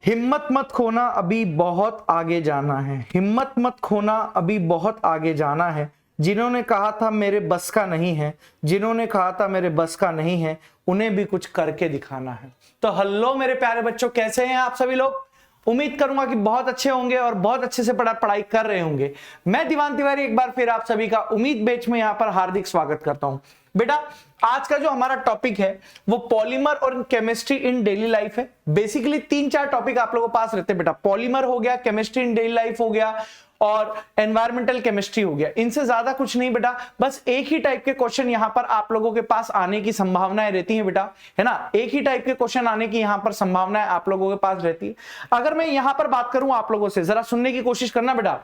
हिम्मत मत खोना, अभी बहुत आगे जाना है। हिम्मत मत खोना, अभी बहुत आगे जाना है। जिन्होंने कहा था मेरे बस का नहीं है, जिन्होंने कहा था मेरे बस का नहीं है, उन्हें भी कुछ करके दिखाना है। तो हेलो मेरे प्यारे बच्चों, कैसे हैं आप सभी लोग? उम्मीद करूंगा कि बहुत अच्छे होंगे और बहुत अच्छे से पढ़ाई कर रहे होंगे। मैं दीवान तिवारी एक बार फिर आप सभी का उम्मीद बैच में यहां पर हार्दिक स्वागत करता हूं। बेटा, आज का जो हमारा टॉपिक है वो पॉलीमर और केमिस्ट्री इन डेली लाइफ है। बेसिकली 3-4 टॉपिक आप लोगों के पास रहते हैं बेटा। पॉलीमर हो गया, केमिस्ट्री इन डेली लाइफ हो गया और एनवायरमेंटल केमिस्ट्री हो गया। इनसे ज्यादा कुछ नहीं बेटा, बस एक ही टाइप के क्वेश्चन यहां पर आप लोगों के पास आने की संभावनाएं रहती हैं बेटा, है ना। एक ही टाइप के क्वेश्चन आने की यहां पर संभावनाएं आप लोगों के पास रहती है। अगर मैं यहां पर बात करूं आप लोगों से, जरा सुनने की कोशिश करना बेटा।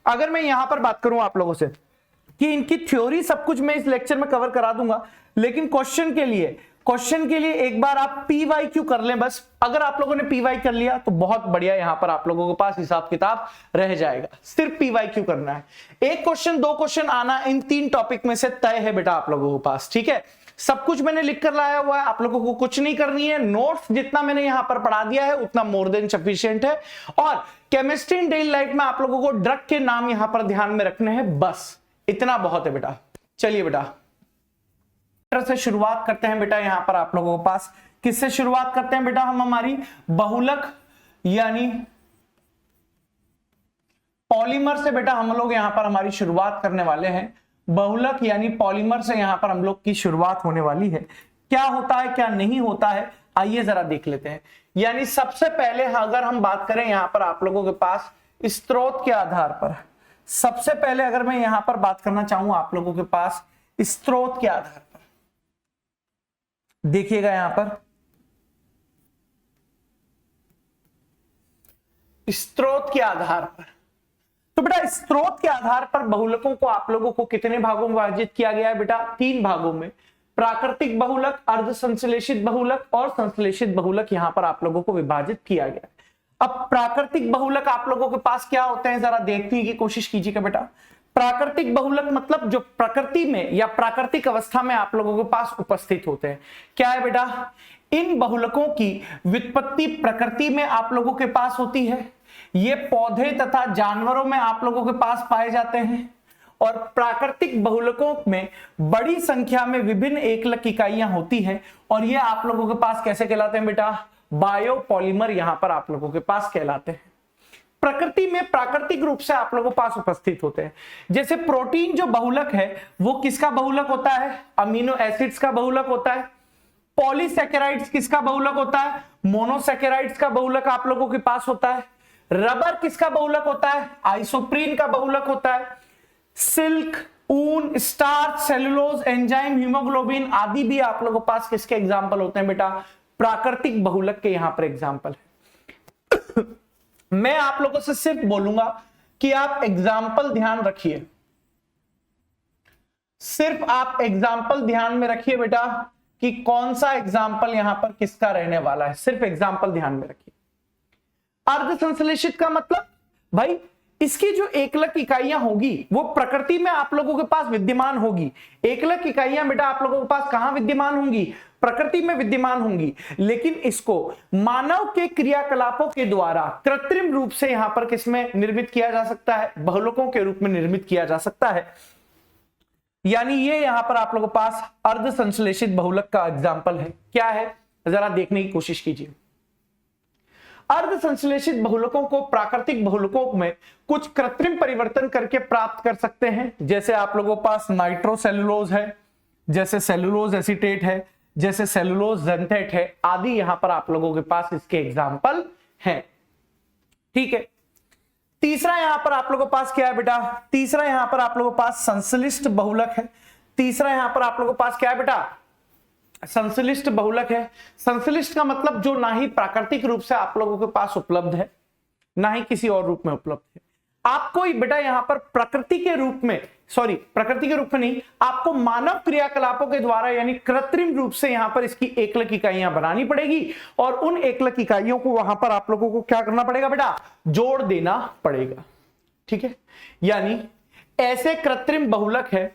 अगर मैं यहां पर बात करूं आप लोगों से कि इनकी थ्योरी सब कुछ मैं इस लेक्चर में कवर करा दूंगा, लेकिन क्वेश्चन के लिए एक बार आप PYQ कर लें बस। अगर आप लोगों ने PY कर लिया तो बहुत बढ़िया, यहां पर आप लोगों के पास हिसाब किताब रह जाएगा। सिर्फ PYQ करना है। एक क्वेश्चन 2 क्वेश्चन आना इन 3 टॉपिक में से तय है बेटा आप लोगों के पास, ठीक है। सब कुछ मैंने लिख कर लाया हुआ है, आप लोगों को कुछ नहीं करनी है। नोट्स जितना मैंने यहां पर पढ़ा दिया है उतना मोर देन सफिशिएंट है। और केमिस्ट्री इन डेली लाइफ में आप लोगों को ड्रग के नाम यहां पर ध्यान में रखने हैं, बस इतना बहुत है बेटा। चलिए बेटा, से शुरुआत करते हैं बेटा। यहां पर आप लोगों के पास किससे शुरुआत करते हैं बेटा? हम हमारी बहुलक यानी पॉलीमर से बेटा हम लोग यहां पर हमारी शुरुआत करने वाले हैं। बहुलक यानी पॉलीमर से यहां पर हम लोग की शुरुआत होने वाली है। क्या होता है क्या नहीं होता है, आइए जरा देख लेते हैं। यानी सबसे पहले अगर हम बात करें यहां पर आप लोगों के पास स्रोत के आधार पर, सबसे पहले अगर मैं यहां पर बात करना चाहूं आप लोगों के पास स्रोत के आधार पर, देखिएगा यहां पर स्रोत के आधार पर, तो बेटा स्रोत के आधार पर बहुलकों को आप लोगों को कितने भागों में विभाजित किया गया है बेटा? 3 भागों में। प्राकृतिक बहुलक, अर्ध संश्लेषित बहुलक और संश्लेषित बहुलक यहां पर आप लोगों को विभाजित किया गया है। अब प्राकृतिक बहुलक आप लोगों के पास क्या होते हैं, जरा देखने की कोशिश कीजिएगा बेटा। प्राकृतिक बहुलक मतलब जो प्रकृति में या प्राकृतिक अवस्था में आप लोगों के पास उपस्थित होते हैं। क्या है बेटा? इन बहुलकों की व्युत्पत्ति प्रकृति में आप लोगों के पास होती है। ये पौधे तथा जानवरों में आप लोगों के पास पाए जाते हैं। और प्राकृतिक बहुलकों में बड़ी संख्या में विभिन्न एकलक इकाइयां होती हैं और ये आप लोगों के पास कैसे कहलाते हैं बेटा? बायोपॉलीमर यहां पर आप लोगों के पास कहलाते हैं। प्रकृति में प्राकृतिक रूप से आप लोगों के पास उपस्थित होते हैं। जैसे प्रोटीन जो बहुलक है वो किसका बहुलक होता है? अमीनो एसिड्स का बहुलक होता है। पॉलीसैकेराइड्स किसका बहुलक होता है? मोनोसैकेराइड्स का बहुलक आप लोगों के पास होता है। रबर किसका बहुलक होता है? आइसोप्रीन का बहुलक होता है। सिल्क, ऊन, स्टार्च, सेलुलोज, एंजाइम, हीमोग्लोबिन आदि भी आप लोगों के पास किसके एग्जाम्पल होते हैं बेटा? प्राकृतिक बहुलक के यहां पर एग्जाम्पल है। मैं आप लोगों से सिर्फ बोलूंगा कि आप एग्जाम्पल ध्यान रखिए, सिर्फ आप एग्जाम्पल ध्यान में रखिए बेटा कि कौन सा एग्जाम्पल यहां पर किसका रहने वाला है। सिर्फ एग्जाम्पल ध्यान में रखिए। अर्ध संश्लेषित का मतलब भाई इसकी जो एकलक इकाइयां होगी वो प्रकृति में आप लोगों के पास विद्यमान होगी। एकलक इकाइयां बेटा आप लोगों के पास कहां विद्यमान होंगी? प्रकृति में विद्यमान होंगी। लेकिन इसको मानव के क्रियाकलापों के द्वारा कृत्रिम रूप से यहां पर किसमें निर्मित किया जा सकता है? बहुलकों के रूप में निर्मित किया जा सकता है। यानी ये यहां पर आप लोगों के पास अर्ध संश्लेषित बहुलक का एग्जाम्पल है। क्या है, जरा देखने की कोशिश कीजिए। अर्ध संश्लेषित बहुलकों को प्राकृतिक बहुलकों में कुछ कृत्रिम परिवर्तन करके प्राप्त कर सकते हैं। जैसे आप लोगों के पास नाइट्रोसेलुलोज है, जैसे सेलुलोज एसीटेट है, जैसे सेलुलोज जेंथेट है आदि यहां पर आप लोगों के पास इसके एग्जाम्पल हैं। ठीक है। तीसरा यहां पर आप लोगों के पास क्या है बेटा? तीसरा यहां पर आप लोगों के पास संश्लिष्ट बहुलक है। तीसरा यहां पर आप लोगों के पास क्या है बेटा? संश्लिष्ट बहुलक है। संश्लिष्ट का मतलब जो ना ही प्राकृतिक रूप से आप लोगों के पास उपलब्ध है, ना ही किसी और रूप में उपलब्ध है। आपको बेटा यहां पर प्रकृति के रूप में नहीं, आपको मानव क्रियाकलापों के द्वारा यानी कृत्रिम रूप से यहां पर इसकी एकलक इकाइयां बनानी पड़ेगी और उन एकलक इकाइयों को वहां पर आप लोगों को क्या करना पड़ेगा बेटा? जोड़ देना पड़ेगा। ठीक है। यानी ऐसे कृत्रिम बहुलक है।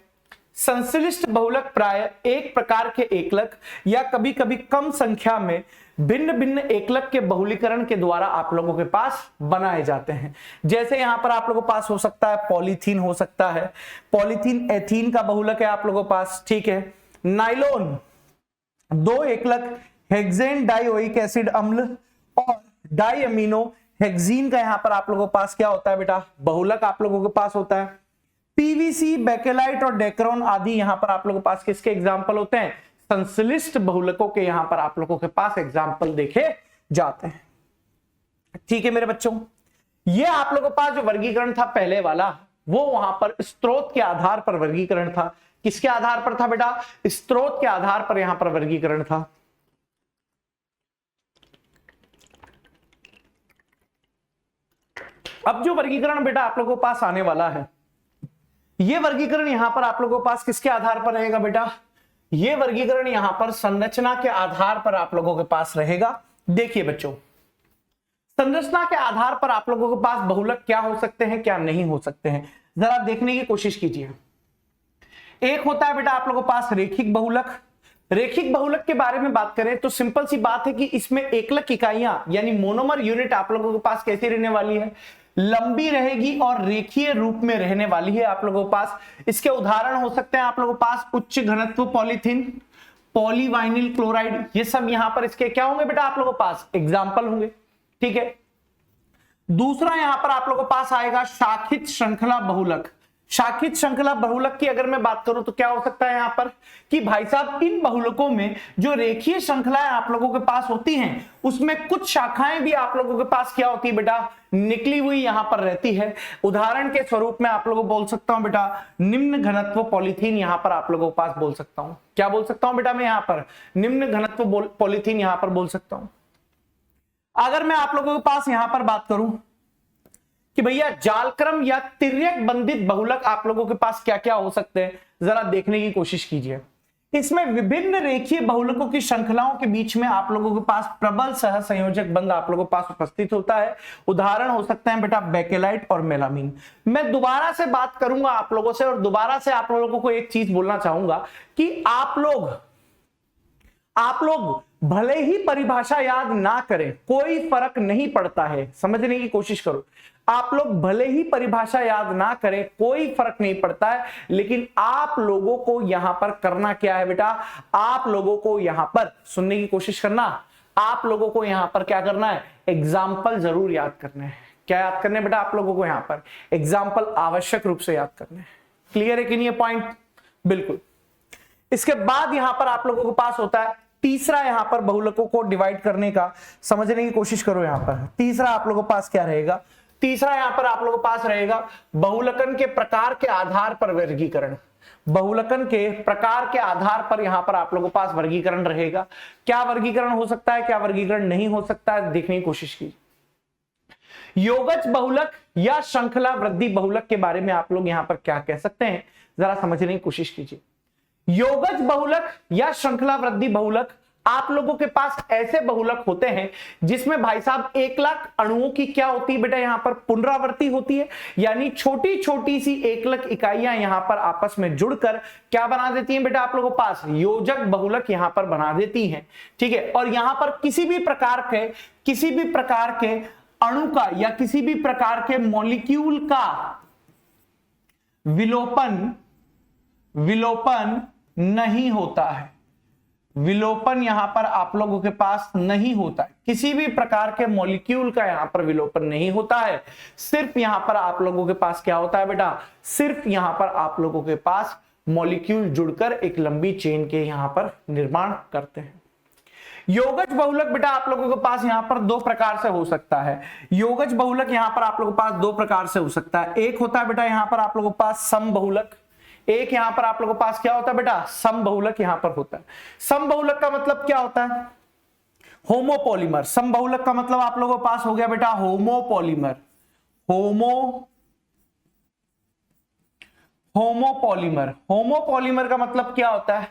संश्लिष्ट बहुलक प्राय एक प्रकार के एकलक या कभी कभी कम संख्या में भिन्न भिन्न एकलक के बहुलीकरण के द्वारा आप लोगों के पास बनाए जाते हैं। जैसे यहां पर आप लोगों के पास हो सकता है पॉलीथीन, हो सकता है पॉलीथीन एथीन का बहुलक है आप लोगों के पास, ठीक है। नाइलोन 2 एकलक हेक्सेन डाइओइक एसिड अम्ल और डाइअमीनो हेक्सीन का यहां पर आप लोगों के पास क्या होता है बेटा, बहुलक आप लोगों के पास होता है। पीवीसी, बेकेलाइट और डेक्रोन आदि यहां पर आप लोगों के पास किसके एग्जाम्पल होते हैं, संश्लिष्ट बहुलकों के यहां पर आप लोगों के पास एग्जाम्पल देखे जाते हैं। ठीक है मेरे बच्चों, ये आप लोगों के पास जो वर्गीकरण था पहले वाला, वो वहां पर स्रोत के आधार पर वर्गीकरण था। किसके आधार पर था बेटा, स्रोत के आधार पर यहां पर वर्गीकरण था। अब जो वर्गीकरण बेटा आप लोगों के पास आने वाला है, ये वर्गीकरण यहां पर आप लोगों के पास किसके आधार पर रहेगा बेटा, ये वर्गीकरण यहां पर संरचना के आधार पर आप लोगों के पास रहेगा। देखिए बच्चों, संरचना के आधार पर आप लोगों के पास बहुलक क्या हो सकते हैं, क्या नहीं हो सकते हैं, जरा देखने की कोशिश कीजिए। एक होता है बेटा आप लोगों के पास रेखिक बहुलक। रेखिक बहुलक के बारे में बात करें तो सिंपल सी बात है कि इसमें एकलक इकाइयां यानी मोनोमर यूनिट आप लोगों के पास कैसी रहने वाली है, लंबी रहेगी और रेखीय रूप में रहने वाली है आप लोगों के पास। इसके उदाहरण हो सकते हैं आप लोगों के पास उच्च घनत्व पॉलीथीन, पॉलीवाइनिल क्लोराइड, ये सब यहां पर इसके क्या होंगे बेटा आप लोगों के पास एग्जाम्पल होंगे। ठीक है, दूसरा यहां पर आप लोगों के पास आएगा शाखित श्रृंखला बहुलक। शाखित श्रृंखला बहुलक की अगर मैं बात करूं तो क्या हो सकता है यहां पर कि भाई साहब इन बहुलकों में जो रेखीय श्रृंखलाएं आप लोगों के पास होती हैं उसमें कुछ शाखाएं भी आप लोगों के पास क्या होती है बेटा, निकली हुई यहां पर रहती है। उदाहरण के स्वरूप में आप लोगों को बोल सकता हूं बेटा निम्न घनत्व पॉलीथीन यहां पर आप लोगों के पास बोल सकता हूं। क्या बोल सकता हूं बेटा मैं यहां पर, निम्न घनत्व पॉलीथीन यहां पर बोल सकता हूं। अगर मैं आप लोगों के पास यहां पर बात करूं कि भैया जालक्रम या तिर्यक बंधित बहुलक आप लोगों के पास क्या क्या हो सकते हैं, जरा देखने की कोशिश कीजिए। इसमें विभिन्न रेखीय बहुलकों की श्रृंखलाओं के बीच में आप लोगों के पास प्रबल सहसंयोजक बंध आप लोगों के पास उपस्थित होता है। उदाहरण हो सकते हैं बेटा बेकेलाइट और मेलामीन। मैं दोबारा से बात करूंगा आप लोगों से और दोबारा से आप लोगों को एक चीज बोलना चाहूंगा कि आप लोग भले ही परिभाषा याद ना करें, कोई फर्क नहीं पड़ता है, समझने की कोशिश करो। आप लोग भले ही परिभाषा याद ना करें, कोई फर्क नहीं पड़ता है, लेकिन आप लोगों को यहां पर करना क्या है बेटा, आप लोगों को यहां पर सुनने की कोशिश करना, आप लोगों को यहां पर क्या करना है, एग्जाम्पल जरूर याद करने हैं। क्या याद करने बेटा आप लोगों को यहां पर एग्जाम्पल आवश्यक रूप से याद करने हैं। क्लियर है कि नहीं ये पॉइंट, बिल्कुल। इसके बाद यहां पर आप लोगों के पास होता है तीसरा, यहां पर बहुलकों को डिवाइड करने का समझने की कोशिश करो। यहां पर तीसरा आप लोगों के पास क्या रहेगा, तीसरा यहां पर आप लोगों के पास रहेगा बहुलकन के प्रकार के आधार पर वर्गीकरण। बहुलकन के प्रकार के आधार पर यहां पर आप लोगों के पास वर्गीकरण रहेगा। क्या वर्गीकरण हो सकता है, क्या वर्गीकरण नहीं हो सकता है, देखने की कोशिश कीजिए। योगज बहुलक या श्रृंखला वृद्धि बहुलक के बारे में आप लोग यहां पर क्या कह सकते हैं, जरा समझने की कोशिश कीजिए। योगज बहुलक या श्रृंखला वृद्धि बहुलक आप लोगों के पास ऐसे बहुलक होते हैं जिसमें भाई साहब 1 लाख अणुओं की क्या होती है बेटा, यहां पर पुनरावृत्ति होती है, यानी छोटी छोटी सी एकलक इकाइयां यहां पर आपस में जुड़कर क्या बना देती हैं बेटा आप लोगों के पास, योजक बहुलक यहां पर बना देती हैं। ठीक है, और यहां पर किसी भी प्रकार के अणु का या किसी भी प्रकार के मॉलिक्यूल का विलोपन नहीं होता है। विलोपन यहां पर आप लोगों के पास नहीं होता है, किसी भी प्रकार के मॉलिक्यूल का यहां पर विलोपन नहीं होता है। सिर्फ यहां पर आप लोगों के पास क्या होता है बेटा, सिर्फ यहां पर आप लोगों के पास मॉलिक्यूल जुड़कर एक लंबी चेन के यहां पर निर्माण करते हैं। योगज बहुलक बेटा आप लोगों के पास यहां पर 2 प्रकार से हो सकता है। योगज बहुलक यहां पर आप लोगों के पास 2 प्रकार से हो सकता है। एक होता है बेटा यहां पर आप लोगों के पास सम बहुलक, एक यहां पर आप लोगों के पास क्या होता है बेटा, सम बहुलक यहां पर होता है। सम बहुलक का मतलब क्या होता है, होमोपॉलीमर। सम बहुलक का मतलब आप लोगों के पास हो गया बेटा होमोपॉलीमर। होमोपॉलीमर का मतलब क्या होता है,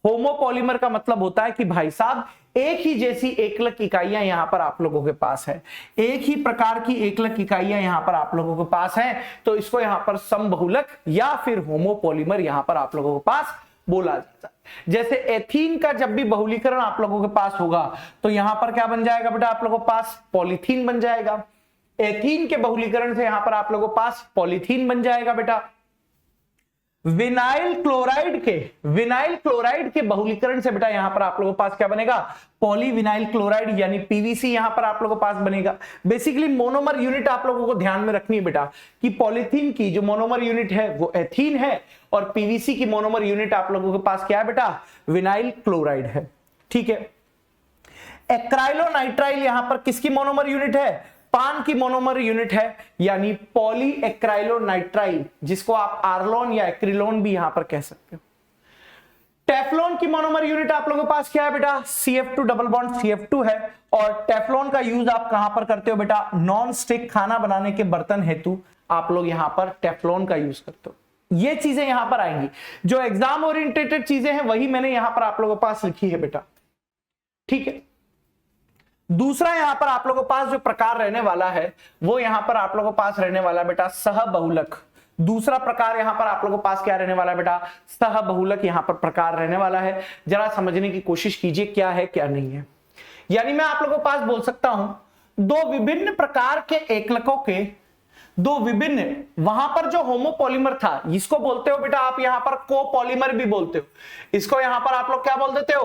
होमोपॉलीमर का मतलब होता है कि भाई साहब एक ही जैसी एकलक इकाइयां यहां पर आप लोगों के पास है, एक ही प्रकार की एकलक इकाइयां यहां पर आप लोगों के पास है, तो इसको यहां पर सम बहुलक या फिर होमोपॉलीमर यहां पर आप लोगों के पास बोला जाता है। जैसे एथीन का जब भी बहुलीकरण आप लोगों के पास होगा तो यहां पर क्या बन जाएगा बेटा, आप लोगों के पास पॉलीथीन बन जाएगा। एथीन के बहुलीकरण से यहां पर आप लोगों के पास पॉलीथीन बन जाएगा बेटा। विनाइल क्लोराइड के बहुलीकरण से बेटा यहां पर आप लोगों के पास क्या बनेगा, पॉलीविनाइल क्लोराइड यानी पीवीसी यहां पर आप लोगों के पास बनेगा। बेसिकली मोनोमर यूनिट आप लोगों को ध्यान में रखनी है बेटा कि पॉलीथीन की जो मोनोमर यूनिट है वो एथीन है और पीवीसी की मोनोमर यूनिट आप लोगों के पास क्या है बेटा, विनाइल क्लोराइड है। ठीक है। एक्राइलोनाइट्राइल यहां पर किसकी मोनोमर यूनिट है, पान की मोनोमर यूनिट है यानी पॉली एक्राइलोनाइट्राइल, जिसको आप आर्लोन या एक्रिलोन भी यहां पर कह सकते हो। टेफ्लॉन की मोनोमर यूनिट आप लोगों के पास क्या है बेटा, CF2 डबल बॉन्ड CF2 है। और टेफ्लॉन का यूज आप कहां पर करते हो बेटा, नॉन स्टिक खाना बनाने के बर्तन हेतु आप लोग यहां पर टेफ्लॉन का यूज करते हो। ये चीजें यहां पर आएंगी, जो एग्जाम ओरिएंटेटेड चीजें हैं वही मैंने यहां पर आप लोगों के पास लिखी है बेटा। ठीक है। दूसरा यहां पर आप लोगों के पास जो प्रकार रहने वाला है वो यहां पर आप लोगों के पास रहने वाला बेटा सहबहुलक। दूसरा प्रकार यहां पर आप लोगों के पास क्या रहने वाला है बेटा, सहबहुलक यहां पर प्रकार रहने वाला है। जरा समझने की कोशिश कीजिए क्या है क्या नहीं है। यानी मैं आप लोगों के पास बोल सकता हूं दो विभिन्न प्रकार के एकलकों के दो विभिन्न, वहां पर जो होमोपॉलीमर था इसको बोलते हो बेटा आप यहां पर कोपॉलीमर भी बोलते हो। इसको यहां पर आप लोग क्या बोल देते हो,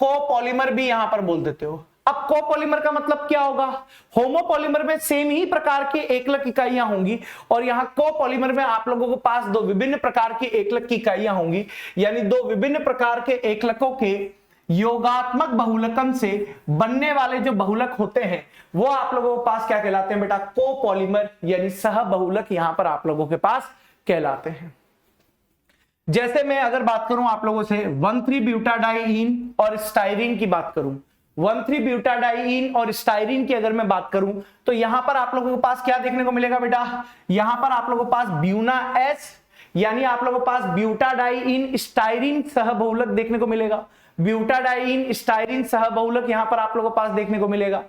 कोपॉलीमर भी यहां पर बोल देते हो। अब कोपॉलीमर का मतलब क्या होगा, होमोपॉलीमर में सेम ही प्रकार के एकलक इकाइयां होंगी और यहां कोपॉलीमर में आप लोगों के पास दो विभिन्न प्रकार की एकलक की इकाइयां होंगी, यानी दो विभिन्न प्रकार के एकलकों के योगात्मक बहुलकन से बनने वाले जो बहुलक होते हैं वो आप लोगों के पास क्या कहलाते हैं बेटा, कोपॉलीमर यानी सहबहुलक यहां पर आप लोगों के पास कहलाते हैं। जैसे मैं अगर बात करूं आप लोगों से 1,3-ब्यूटाडाइईन और स्टाइरीन की बात करूं, 1,3-ब्यूटाडाइईन और स्टाइरीन की अगर मैं बात करूं तो यहां पर आप लोगों के पास क्या देखने को मिलेगा बेटा, यहां पर आप लोगों के पास ब्यूना एस यानी आप लोगों के पास ब्यूटाडाइईन स्टाइरीन सहबहुलक देखने को मिलेगा। ब्यूटाडाइईन स्टाइरीन सहबहुलक यहां पर आप लोगों के पास देखने को मिलेगा।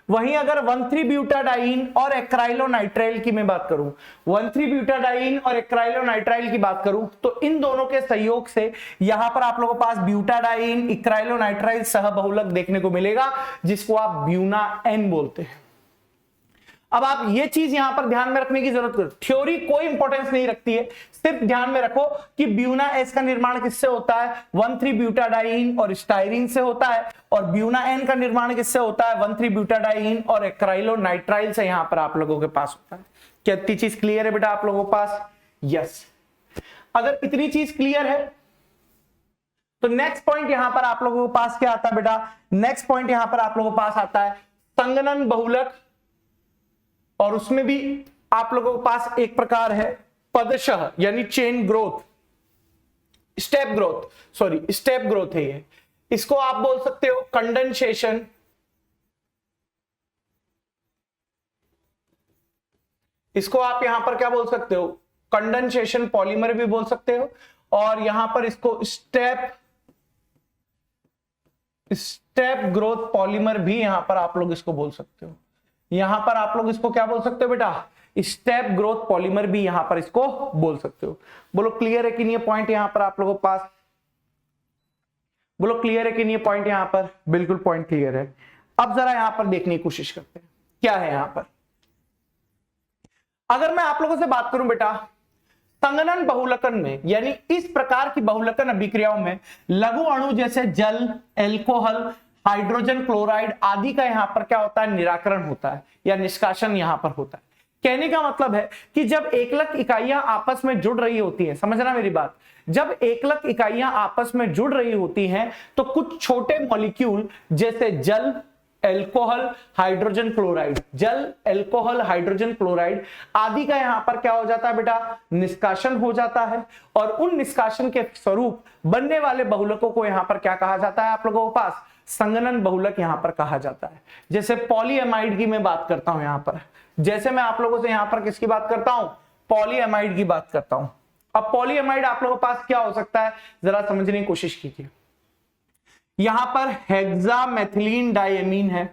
वहीं अगर 1,3-ब्यूटाडाइईन और एक्राइलोनाइट्राइल की मैं बात करूं, 1,3-ब्यूटाडाइईन और एक्राइलोनाइट्राइल की बात करूं तो इन दोनों के सहयोग से यहां पर आप लोगों के पास ब्यूटाडाइईन एक्राइलोनाइट्राइल सहबहुलक देखने को मिलेगा, जिसको आप ब्यूना एन बोलते हैं। अब आप ये चीज यहां पर ध्यान में रखने की जरूरत है, थ्योरी कोई इंपॉर्टेंस नहीं रखती है, सिर्फ ध्यान में रखो कि ब्यूना एस का निर्माण किससे होता है, 1,3-ब्यूटाडाइईन और स्टाइरीन से होता है, और ब्यूना एन का निर्माण किससे होता है, 1,3-ब्यूटाडाइईन और एक्राइलोनाइट्राइल से यहां पर आप लोगों के पास होता है। क्या इतनी चीज क्लियर है बेटा आप लोगों के पास? यस। अगर इतनी चीज क्लियर है तो नेक्स्ट पॉइंट यहां पर आप लोगों के पास क्या आता है बेटा, नेक्स्ट पॉइंट यहां पर आप लोगों के पास आता है संगनन बहुलक, और उसमें भी आप लोगों के पास एक प्रकार है पदशः यानी चेन ग्रोथ, स्टेप ग्रोथ है ये। इसको आप बोल सकते हो कंडेंसेशन, इसको आप यहां पर क्या बोल सकते हो, कंडेंसेशन पॉलीमर भी बोल सकते हो, और यहां पर इसको स्टेप ग्रोथ पॉलीमर भी यहां पर आप लोग इसको बोल सकते हो। यहां पर आप लोग इसको क्या बोल सकते हो बेटा, स्टेप ग्रोथ पॉलीमर भी यहां पर इसको बोल सकते हो। बोलो क्लियर है कि नहीं ये पॉइंट यहां पर आप लोगों के पास, बोलो क्लियर है कि नहीं ये पॉइंट यहां पर? बिल्कुल पॉइंट क्लियर है। अब जरा यहां पर देखने की कोशिश करते हैं क्या है यहां पर। अगर मैं आप लोगों से बात करूं बेटा संगनन बहुलकन में, यानी इस प्रकार की बहुलकन अभिक्रियाओं में लघु अणु जैसे जल, एल्कोहल, हाइड्रोजन क्लोराइड आदि का यहां पर क्या होता है, निराकरण होता है या निष्कासन यहां पर होता है। कहने का मतलब है कि जब एकलक इकाइयां आपस में जुड़ रही होती हैं, समझना मेरी बात, जब एकलक इकाइयां आपस में जुड़ रही होती हैं तो कुछ छोटे मॉलिक्यूल जैसे जल, एल्कोहल, हाइड्रोजन क्लोराइड, जल, एल्कोहल, हाइड्रोजन क्लोराइड आदि का यहां पर क्या हो जाता है बेटा, निष्कासन हो जाता है, और उन निष्कासन के स्वरूप बनने वाले बहुलकों को यहां पर क्या कहा जाता है आप लोगों के पास, संगनन बहुलक यहां पर कहा जाता है। जैसे पॉलीएमाइड की मैं बात करता हूं यहां पर, जैसे मैं आप लोगों से यहां पर किसकी बात करता हूं, पॉलीएमाइड की बात करता हूं। अब पॉलीएमाइड आप लोगों के पास क्या हो सकता है, जरा समझने की कोशिश कीजिए। यहां पर हेक्सामेथिलीन डायमीन है,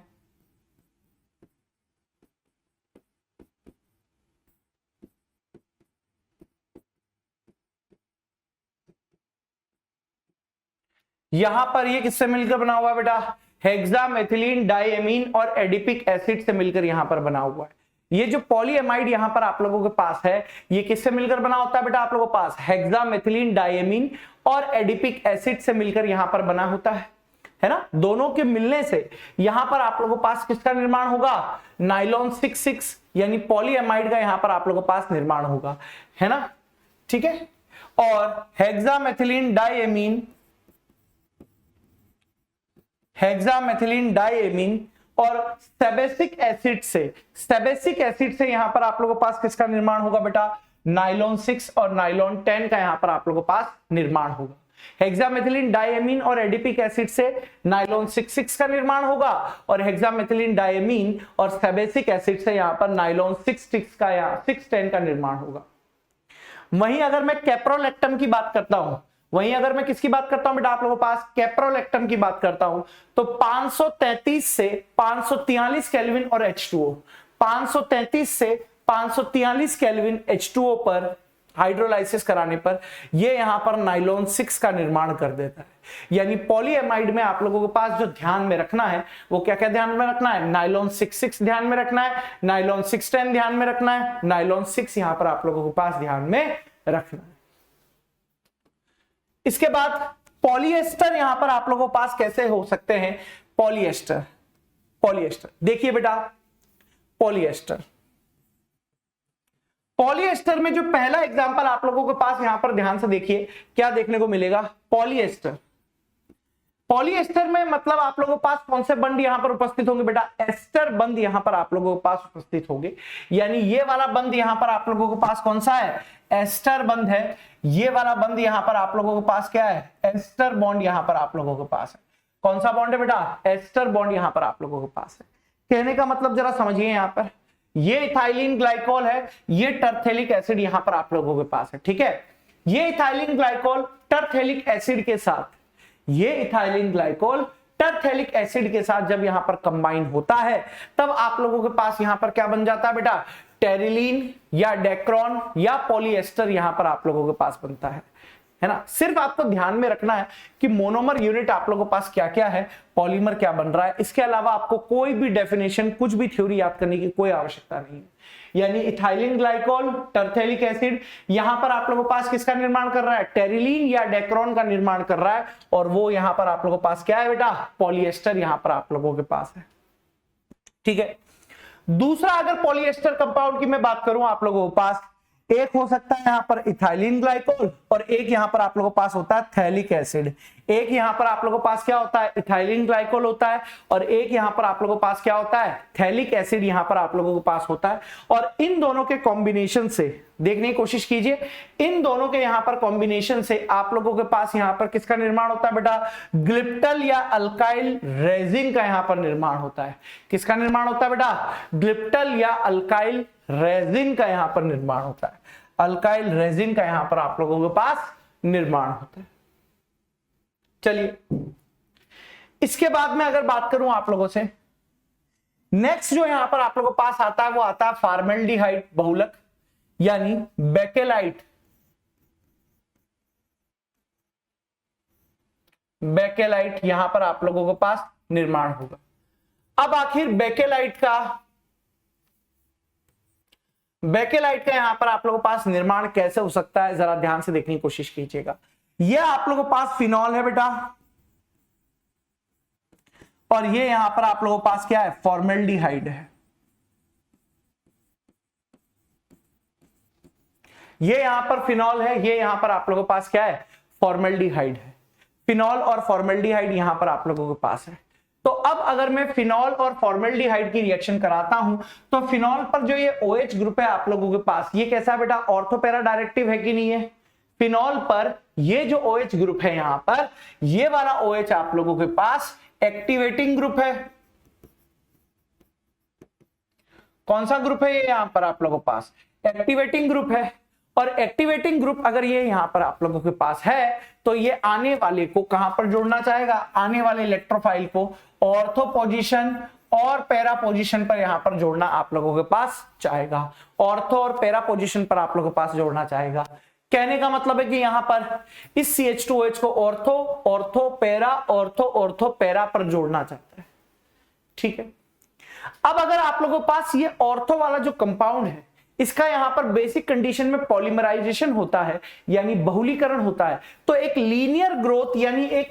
यहां पर ये किससे मिलकर बना हुआ है बेटा, हेक्सामेथिलीन डाइएमीन और एडिपिक एसिड से मिलकर यहां पर बना हुआ है। ये जो पॉलीएमाइड यहां पर आप लोगों के पास है, ये किससे मिलकर बना होता है बेटा आप लोगों के पास, हेक्सामेथिलीन डाइएमीन और एडिपिक एसिड से मिलकर यहां पर बना होता है ना। दोनों के मिलने से यहां पर आप लोगों के पास किसका निर्माण होगा, नाइलॉन 6,6 यानी पॉलीएमाइड का यहां पर आप लोगों के पास निर्माण होगा, है ना, ठीक है। और हेक्सामेथिलीन डाइएमीन और सेबेसिक एसिड से यहां पर आप लोगों के पास किसका निर्माण होगा बेटा, नाइलॉन 6 और नाइलॉन 10 का यहां पर आप लोगों के पास निर्माण होगा। हेक्सामेथिलीन डाइएमीन और एडिपिक एसिड से नाइलॉन 6,6 का निर्माण होगा और हेक्सामेथिलीन डाइएमीन और सेबेसिक एसिड से यहां पर नाइलॉन 6,10 का निर्माण होगा। वहीं अगर मैं कैप्रोलैक्टम की बात करता हूं, किसकी बात करता हूं बेटा आप लोगों के पास, कैप्रोलैक्टम की बात करता हूं, तो 533 से 543 केल्विन और H2O, 533 से 543 केल्विन H2O पर हाइड्रोलाइसिस कराने पर ये यहां पर नाइलॉन 6 का निर्माण कर देता है। यानी पॉलीएमाइड में आप लोगों के पास जो ध्यान में रखना है वो क्या क्या ध्यान में रखना है, नाइलॉन 6,6 ध्यान में रखना है, नाइलॉन 6,10 ध्यान में रखना है, नाइलॉन 6 यहां पर आप लोगों के पास ध्यान में रखना है। इसके बाद पॉलिएस्टर यहां पर आप लोगों के पास कैसे हो सकते हैं, पॉलिएस्टर देखिए बेटा, पॉलिएस्टर में जो पहला एग्जांपल आप लोगों के पास यहां पर ध्यान से देखिए क्या देखने को मिलेगा, पॉलिएस्टर में मतलब आप लोगों के पास कौन से बंध यहां पर उपस्थित होंगे बेटा, एस्टर बंध यहां पर आप लोगों के पास उपस्थित होंगे। यानी ये वाला बंध यहां पर आप लोगों के पास कौन सा है, एस्टर बंध है। ये वाला बंध यहां पर आप लोगों के पास क्या है, एस्टर बॉन्ड यहां पर आप लोगों के पास है। कौन सा बॉन्ड है बेटा, एस्टर बॉन्ड यहां पर आप लोगों के पास है। कहने का मतलब जरा समझिए, यहां पर ये इथाइलिन ग्लाइकोल है, ये टरथेलिक एसिड यहां पर आप लोगों के पास है, ठीक है। ये इथाइलिन ग्लाइकोल टरथेलिक एसिड के साथ, जब यहां पर कंबाइन होता है तब आप लोगों के पास यहां पर क्या बन जाता है बेटा, टेरिलीन या डेक्रॉन या पॉलिएस्टर यहां पर आप लोगों के पास बनता है ना। सिर्फ आपको ध्यान में रखना है कि मोनोमर यूनिट आप लोगों के पास क्या क्या है, पॉलीमर क्या बन रहा है। इसके अलावा आपको कोई भी डेफिनेशन, कुछ भी थ्योरी याद करने की कोई आवश्यकता नहीं है। यानी इथाइलिन ग्लाइकोल टरथेलिक एसिड यहां पर आप लोगों के पास किसका निर्माण कर रहा है, टेरिलीन या डेक्रोन का निर्माण कर रहा है, और वो यहां पर आप लोगों के पास क्या है बेटा, पॉलिएस्टर यहां पर आप लोगों के पास है, ठीक है। दूसरा अगर पॉलिएस्टर कंपाउंड की मैं बात करूं आप लोगों के पास, एक हो सकता है यहां पर इथाइलिन ग्लाइकोल और एक यहां पर आप लोगों के पास होता है थैलिक एसिड। एक यहां पर आप लोगों के पास क्या होता है, इथाइलिन ग्लाइकोल होता है, और एक यहां पर आप लोगों के पास क्या होता है, थैलिक एसिड यहां पर आप लोगों के पास होता है। और इन दोनों के कॉम्बिनेशन से देखने की कोशिश कीजिए, इन दोनों के यहां पर कॉम्बिनेशन से आप लोगों के पास यहां पर किसका निर्माण होता है बेटा, ग्लिप्टल या अल्काइल रेजिन का यहां पर निर्माण होता है। किसका निर्माण होता है बेटा, ग्लिप्टल या अल्काइल रेजिन का यहां पर निर्माण होता है। अल्काइल रेजिन का यहां पर आप लोगों के पास निर्माण होता है। चलिए इसके बाद में अगर बात करूं आप लोगों से, नेक्स्ट जो यहां पर आप लोगों के पास आता है वो आता है फॉर्मेल्डिहाइड बहुलक यानी बेकेलाइट। यहां पर आप लोगों के पास निर्माण होगा। अब आखिर बेकेलाइट का यहां पर आप लोगों के पास निर्माण कैसे हो सकता है, जरा ध्यान से देखने की कोशिश कीजिएगा। यह आप लोगों के पास फिनॉल है बेटा, और ये यहां पर आप लोगों के पास क्या है, फॉर्मेल्डिहाइड है। ये यहां पर फिनॉल है, ये यहां पर आप लोगों के पास क्या है, फॉर्मेल्डिहाइड है। फिनॉल और फॉर्मेल्डिहाइड यहां पर आप लोगों के पास है। तो अब अगर मैं फिनॉल और फॉर्मेल्डिहाइड की रिएक्शन कराता हूं तो फिनॉल पर जो ये OH ग्रुप है आप लोगों के पास, ये कैसा है बेटा, ऑर्थो पैरा डायरेक्टिव है कि नहीं है। फिनॉल पर ये जो OH ग्रुप है यहां पर, ये वाला OH आप लोगों के पास एक्टिवेटिंग ग्रुप है। कौन सा ग्रुप है ये यहां पर आप लोगों के पास, एक्टिवेटिंग ग्रुप है। और एक्टिवेटिंग ग्रुप अगर ये यहां पर आप लोगों के पास है तो ये आने वाले को कहां पर जोड़ना चाहेगा, आने वाले इलेक्ट्रोफाइल को ऑर्थो पोजीशन और पैरा पोजीशन पर यहां पर जोड़ना आप लोगों के पास चाहेगा। ऑर्थो और पैरा पोजीशन पर आप लोगों के पास जोड़ना चाहेगा। कहने का मतलब है कि यहां पर इस CH2OH को ortho ortho para ortho ortho para पर जोड़ना चाहता है। ठीक है, अब अगर आप लोगों के पास ये ऑर्थो वाला जो कंपाउंड है, इसका यहां पर बेसिक कंडीशन में पॉलीमराइजेशन होता है, यानी बहुलीकरण होता है, तो एक लीनियर ग्रोथ यानी एक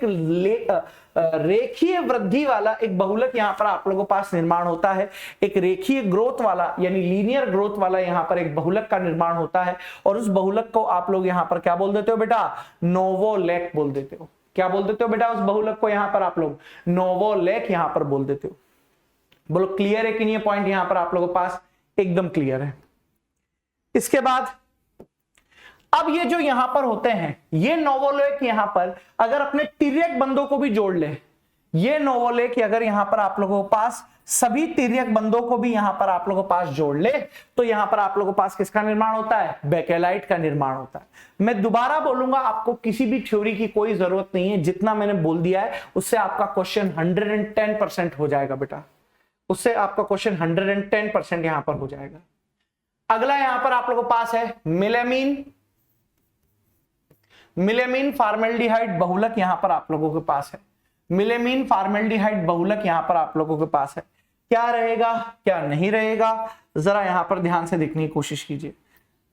रेखीय वृद्धि वाला एक बहुलक यहां पर आप लोगों के पास निर्माण होता है। एक रेखीय ग्रोथ वाला यानी लीनियर ग्रोथ वाला यहां पर एक बहुलक का निर्माण होता है, और उस बहुलक को आप लोग यहां पर क्या बोल देते हो बेटा? नोवोलेक बोल देते हो। क्या बोल देते हो बेटा उस बहुलक को? यहां पर आप लोग नोवोलेक यहां पर बोल देते हो। बोलो क्लियर है कि नहीं? ये पॉइंट यहां पर आप लोगों के पास एकदम क्लियर है। इसके बाद अब ये जो यहां पर होते हैं, ये नोवोलेक यहां पर अगर अपने तिर्यक बंधों को भी जोड़ ले, ये नोवोलेक अगर यहां पर आप लोगों के पास सभी तिर्यक बंधों को भी यहां पर आप लोगों के पास जोड़ ले, तो यहां पर आप लोगों के पास किसका निर्माण होता है? बेकेलाइट का निर्माण होता है। मैं दोबारा बोलूंगा, आपको किसी भी थ्योरी की कोई जरूरत नहीं है, जितना मैंने बोल दिया है उससे आपका क्वेश्चन 110% हो जाएगा बेटा, उससे आपका क्वेश्चन 110% यहां पर हो जाएगा। अगला यहां पर आप लोगों के पास है मिलेमीन, मिलेमीन फॉर्मेल्डिहाइड बहुलक यहां पर आप लोगों के पास है। मिलेमीन फॉर्मेल्डिहाइड बहुलक यहां पर आप लोगों के पास है। क्या रहेगा क्या नहीं रहेगा, जरा यहां पर ध्यान से देखने की कोशिश कीजिए,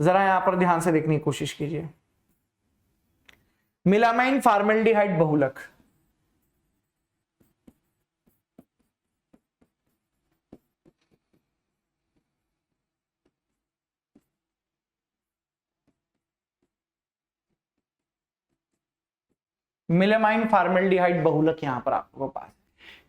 जरा यहां पर ध्यान से देखने की कोशिश कीजिए। मिलामाइन फॉर्मेल्डिहाइड बहुलक, मिलेमाइन फॉर्मेल्डिहाइड बहुलक यहां पर आपको पास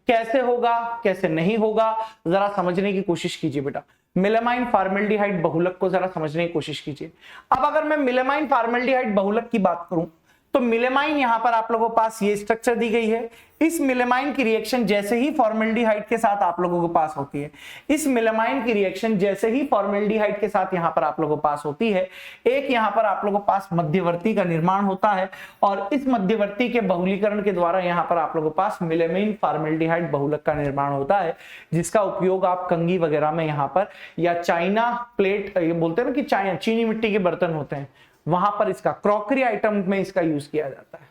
कैसे होगा कैसे नहीं होगा, जरा समझने की कोशिश कीजिए बेटा। मिलेमाइन फॉर्मेल्डिहाइड बहुलक को जरा समझने की कोशिश कीजिए। अब अगर मैं मिलेमाइन फॉर्मेल्डिहाइड बहुलक की बात करूं, तो मिलेमाइन यहां पर आप लोगों के पास ये स्ट्रक्चर दी गई है। इस मिलेमाइन की रिएक्शन जैसे ही फॉर्मेल्डिहाइड के साथ आप लोगों के पास होती है, इस मिलेमाइन की रिएक्शन जैसे ही फॉर्मेल्डिहाइड के साथ यहां पर आप लोगों के पास होती है, एक यहां पर आप लोगों के पास मध्यवर्ती का निर्माण होता है, और इस मध्यवर्ती के बहुलीकरण के द्वारा यहां पर आप लोगों के पास मिलेमाइन फॉर्मेल्डिहाइड बहुलक का निर्माण होता है, जिसका उपयोग आप कंघी वगैरह में यहां पर, या चाइना प्लेट, ये बोलते हैं ना कि चीनी मिट्टी के बर्तन होते हैं, वहां पर इसका क्रॉकरी आइटम में इसका यूज किया जाता है।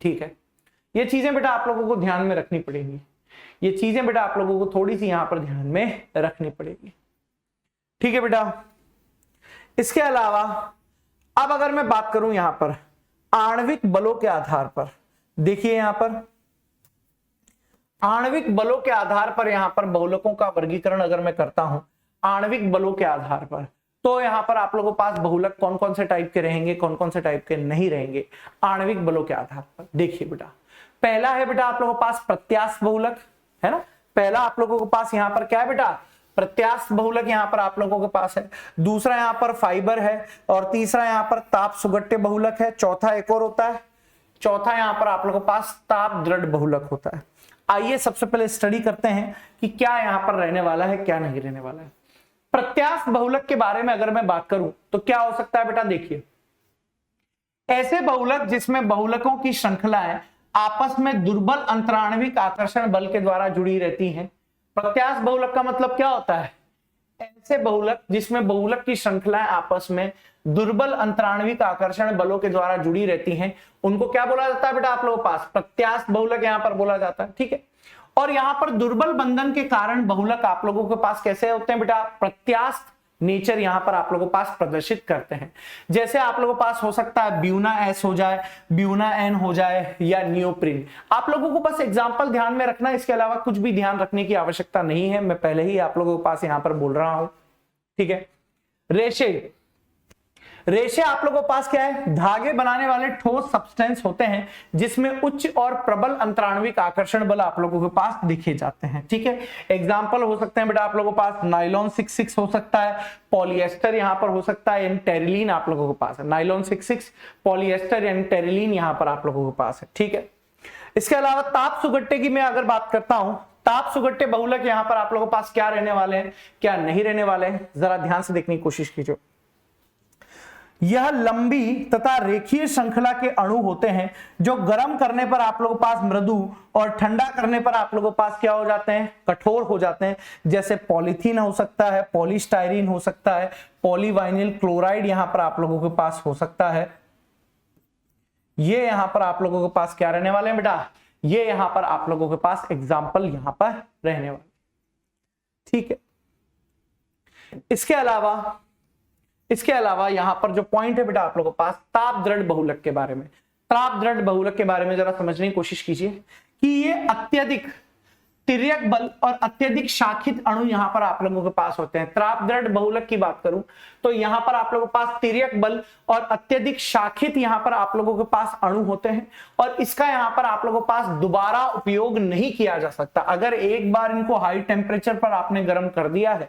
ठीक है, ये चीजें बेटा आप लोगों को ध्यान में रखनी पड़ेगी, ये चीजें बेटा आप लोगों को थोड़ी सी यहां पर ध्यान में रखनी पड़ेगी। ठीक है बेटा, इसके अलावा अब अगर मैं बात करूं यहां पर आणविक बलों के आधार पर, देखिए यहां पर आणविक बलों के आधार पर यहां पर बहुलकों का वर्गीकरण अगर मैं करता हूं आणविक बलों के आधार पर, तो यहां पर आप लोगों के पास बहुलक कौन कौन से टाइप के रहेंगे, कौन कौन से टाइप के नहीं रहेंगे आणविक बलों के आधार पर। देखिए बेटा, पहला है बेटा आप लोगों के पास प्रत्यास्थ बहुलक, है ना। पहला आप लोगों के पास यहां पर क्या है बेटा? प्रत्यास्थ बहुलक यहां पर आप लोगों के पास है। दूसरा यहां पर फाइबर है, और तीसरा यहां पर ताप सुगट्य बहुलक है। चौथा एक और होता है, चौथा यहां पर आप लोगों के पास ताप दृढ़ बहुलक होता है। आइए सबसे पहले स्टडी करते हैं कि क्या यहां पर रहने वाला है क्या नहीं रहने वाला है। प्रत्यास्थ बहुलक के बारे में अगर मैं बात करूं तो क्या हो सकता है बेटा? देखिए, ऐसे बहुलक जिसमें बहुलकों की श्रृंखलाएं आपस में दुर्बल अंतराणविक आकर्षण बल के द्वारा जुड़ी रहती हैं। प्रत्यास्थ बहुलक का मतलब क्या होता है? ऐसे बहुलक जिसमें बहुलक की श्रृंखलाएं आपस में दुर्बल अंतराणविक आकर्षण बलों के द्वारा जुड़ी रहती हैं, उनको क्या बोला जाता है बेटा आप लोगों के पास? प्रत्यास्थ बहुलक यहां पर बोला जाता है। ठीक है, और यहां पर दुर्बल बंधन के कारण बहुलक आप लोगों के पास कैसे होते हैं बेटा? प्रत्यास्थ नेचर यहां पर आप लोगों के पास प्रदर्शित करते हैं। जैसे आप लोगों के पास हो सकता है ब्यूना एस हो जाए, ब्यूना एन हो जाए, या नियोप्रिन। आप लोगों को बस एग्जांपल ध्यान में रखना, इसके अलावा कुछ भी ध्यान रखने की आवश्यकता नहीं है, मैं पहले ही आप लोगों के पास यहां पर बोल रहा हूं। ठीक है, रेशे, रेशे आप लोगों के पास क्या है? धागे बनाने वाले ठोस सब्सटेंस होते हैं जिसमें उच्च और प्रबल अंतराणविक आकर्षण बल आप लोगों के पास दिखे जाते हैं। ठीक है, एग्जांपल हो सकते हैं बेटा आप लोगों के पास नाइलॉन 66 हो सकता है, पॉलिएस्टर यहां पर हो सकता है, यानी टेरिलीन आप लोगों के पास है। नाइलॉन 66, पॉलिएस्टर यानी टेरिलीन यहां पर आप लोगों के पास है। ठीक है, इसके अलावा ताप सुगट्टे की मैं अगर बात करता हूं, ताप सुगट्टे बहुलक यहां पर आप लोगों के पास क्या रहने वाले हैं क्या नहीं रहने वाले हैं, जरा ध्यान से देखने की कोशिश कीजिए। यह लंबी तथा रेखीय श्रृंखला के अणु होते हैं जो गर्म करने पर आप लोगों के पास मृदु और ठंडा करने पर आप लोगों के पास क्या हो जाते हैं, कठोर हो जाते हैं। जैसे पॉलीथीन हो सकता है, पॉलीस्टाइरीन हो सकता है, पॉलीवाइनिल क्लोराइड यहां पर आप लोगों के पास हो सकता है। ये यहां पर आप लोगों के पास क्या रहने वाले हैं बेटा, ये यहां पर आप लोगों के पास एग्जाम्पल यहां पर रहने वाले। ठीक है, इसके अलावा यहां पर जो पॉइंट है बेटा आप लोगों के पास ताप दृढ़ बहुलक के बारे में। ताप दृढ़ बहुलक के बारे में जरा समझने की कोशिश कीजिए कि ये अत्यधिक तिर्यक बल और अत्यधिक शाखित अणु यहां पर आप लोगों के पास होते हैं। ताप दृढ़ बहुलक की बात करूं तो यहां पर आप लोगों के पास तिर्यक बल और अत्यधिक शाखित यहां पर आप लोगों के पास अणु होते हैं और इसका यहां पर आप लोगों के पास दोबारा उपयोग नहीं किया जा सकता। अगर एक बार इनको हाई टेम्परेचर पर आपने गर्म कर दिया है,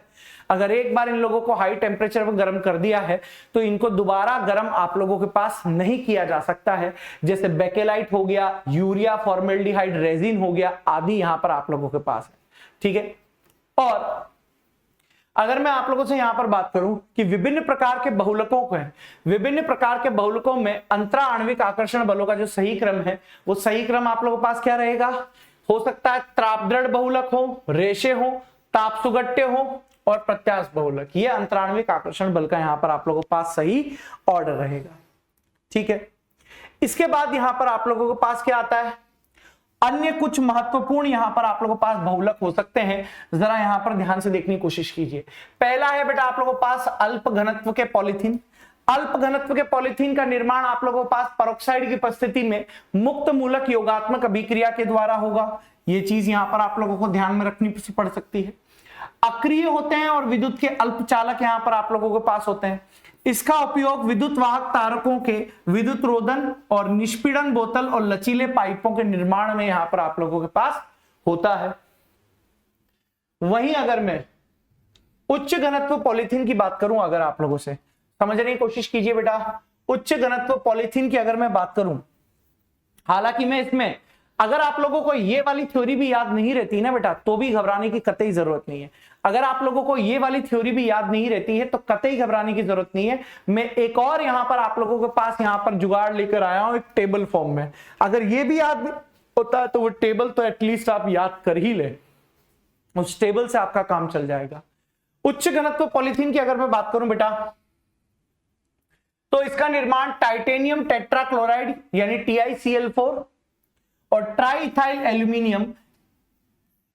अगर एक बार इन लोगों को हाई टेम्परेचर पर गर्म कर दिया है तो इनको दोबारा गर्म आप लोगों के पास नहीं किया जा सकता है। जैसे बेकेलाइट हो गया, यूरिया फॉर्मेल्डिहाइड रेजिन हो गया आदि यहां पर आप लोगों के पास है। ठीक है, और अगर मैं आप लोगों से यहां पर बात करूं कि विभिन्न प्रकार के बहुलकों को है, विभिन्न प्रकार के बहुलकों में अंतरा आणविक आकर्षण बलों का जो सही क्रम है वो सही क्रम आप लोगों के पास क्या रहेगा, हो सकता है तापदृढ़ बहुलक हो, रेशे हो, ताप सुगट्टे हो और प्रत्यास्थ बहुलक। ये अंतराणविक आकर्षण बल का यहां पर आप लोगों के पास सही ऑर्डर रहेगा। ठीक है, इसके बाद यहां पर आप लोगों के पास क्या आता है, अन्य कुछ महत्वपूर्ण यहां पर आप लोगों के पास बहुलक हो सकते हैं। जरा यहां पर ध्यान से देखने की कोशिश कीजिए। पहला है बेटा आप लोगों के पास अल्प घनत्व के पॉलीथीन। अल्प घनत्व के पॉलीथीन का निर्माण आप लोगों के पास पेरोक्साइड की उपस्थिति में मुक्त मूलक योगात्मक अभिक्रिया के द्वारा होगा। ये चीज यहां पर आप लोगों को ध्यान में रखनी पड़ सकती है। अक्रिय होते हैं और विद्युत के अल्पचालक यहां पर आप लोगों के पास होते हैं। इसका उपयोग विद्युत वाहक तारकों के विद्युत रोधन और निष्पीड़न बोतल और लचीले पाइपों के निर्माण में यहां पर आप लोगों के पास होता है। वहीं अगर मैं उच्च घनत्व पॉलीथीन की बात करूं, अगर आप लोगों से समझने की कोशिश कीजिए बेटा, उच्च घनत्व पॉलीथीन की अगर मैं बात करूं, हालांकि मैं इसमें अगर आप लोगों को ये वाली थ्योरी भी याद नहीं रहती ना बेटा तो भी घबराने की कतई जरूरत नहीं है। अगर आप लोगों को ये वाली थ्योरी भी याद नहीं रहती है तो कतई घबराने की जरूरत नहीं है। मैं एक और यहां पर आप लोगों के पास यहां पर जुगाड़ लेकर आया हूं एक टेबल फॉर्म में। अगर ये भी याद होता है तो वो टेबल तो एटलीस्ट आप याद कर ही ले, उस टेबल से आपका काम चल जाएगा। उच्च घनत्व पॉलीथीन की अगर मैं बात करूं बेटा तो इसका निर्माण टाइटेनियम टेट्राक्लोराइड यानी TiCl4 और ट्राइथाइल एल्यूमिनियम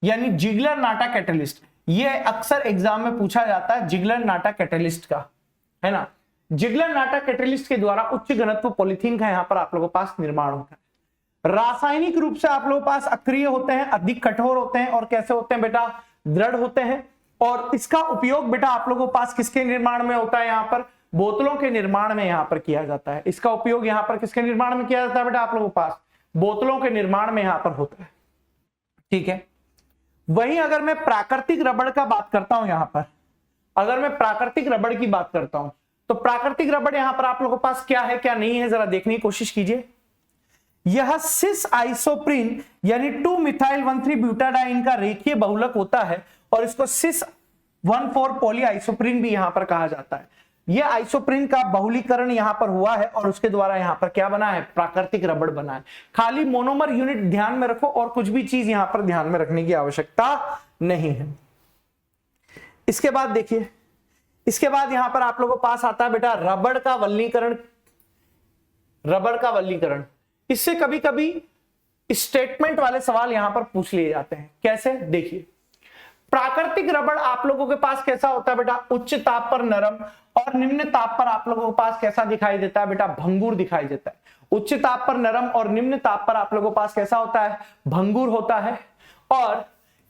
यानी जिगलर नाटा कैटलिस्ट, ये अक्सर एग्जाम में पूछा जाता है जिगलर नाटा कैटलिस्ट का, है ना। जिगलर नाटा कैटलिस्ट के द्वारा उच्च घनत्व पॉलीथीन का यहां पर आप लोगों के पास निर्माण होता है। रासायनिक रूप से आप लोगों के पास अक्रिय होते हैं, अधिक कठोर होते हैं और कैसे होते हैं बेटा, दृढ़ होते हैं। और इसका उपयोग बेटा आप लोगों के पास किसके निर्माण में होता है, यहां पर बोतलों के निर्माण में यहां पर किया जाता है। इसका उपयोग यहां पर किसके निर्माण में किया जाता है बेटा, आप लोगों के पास बोतलों के निर्माण में यहां पर होता है। ठीक है, वहीं अगर मैं प्राकृतिक रबड़ का बात करता हूं, यहां पर अगर मैं प्राकृतिक रबड़ की बात करता हूं तो प्राकृतिक रबड़ यहां पर आप लोगों के पास क्या है क्या नहीं है, जरा देखने की कोशिश कीजिए। यह सिस आइसोप्रीन यानी 2-मिथाइल-1,3 ब्यूटाडाइन का रेखीय बहुलक होता है और इसको सिस 1,4 पॉली आइसोप्रीन भी यहां पर कहा जाता है। यह आइसोप्रीन का बहुलीकरण यहां पर हुआ है और उसके द्वारा यहां पर क्या बना है, प्राकृतिक रबड़ बना है। खाली मोनोमर यूनिट ध्यान में रखो और कुछ भी चीज यहां पर ध्यान में रखने की आवश्यकता नहीं है। इसके बाद देखिए, इसके बाद यहां पर आप लोगों के पास आता है बेटा रबड़ का वल्लीकरण। रबड़ का वल्लीकरण, इससे कभी कभी स्टेटमेंट वाले सवाल यहां पर पूछ लिए जाते हैं। कैसे, देखिए प्राकृतिक रबड़ आप लोगों के पास कैसा होता है बेटा, उच्च ताप पर नरम और निम्न ताप पर आप लोगों के पास कैसा दिखाई देता है बेटा, भंगुर दिखाई देता है। उच्च ताप पर नरम और निम्न ताप पर आप लोगों के पास कैसा होता है, भंगुर होता है। और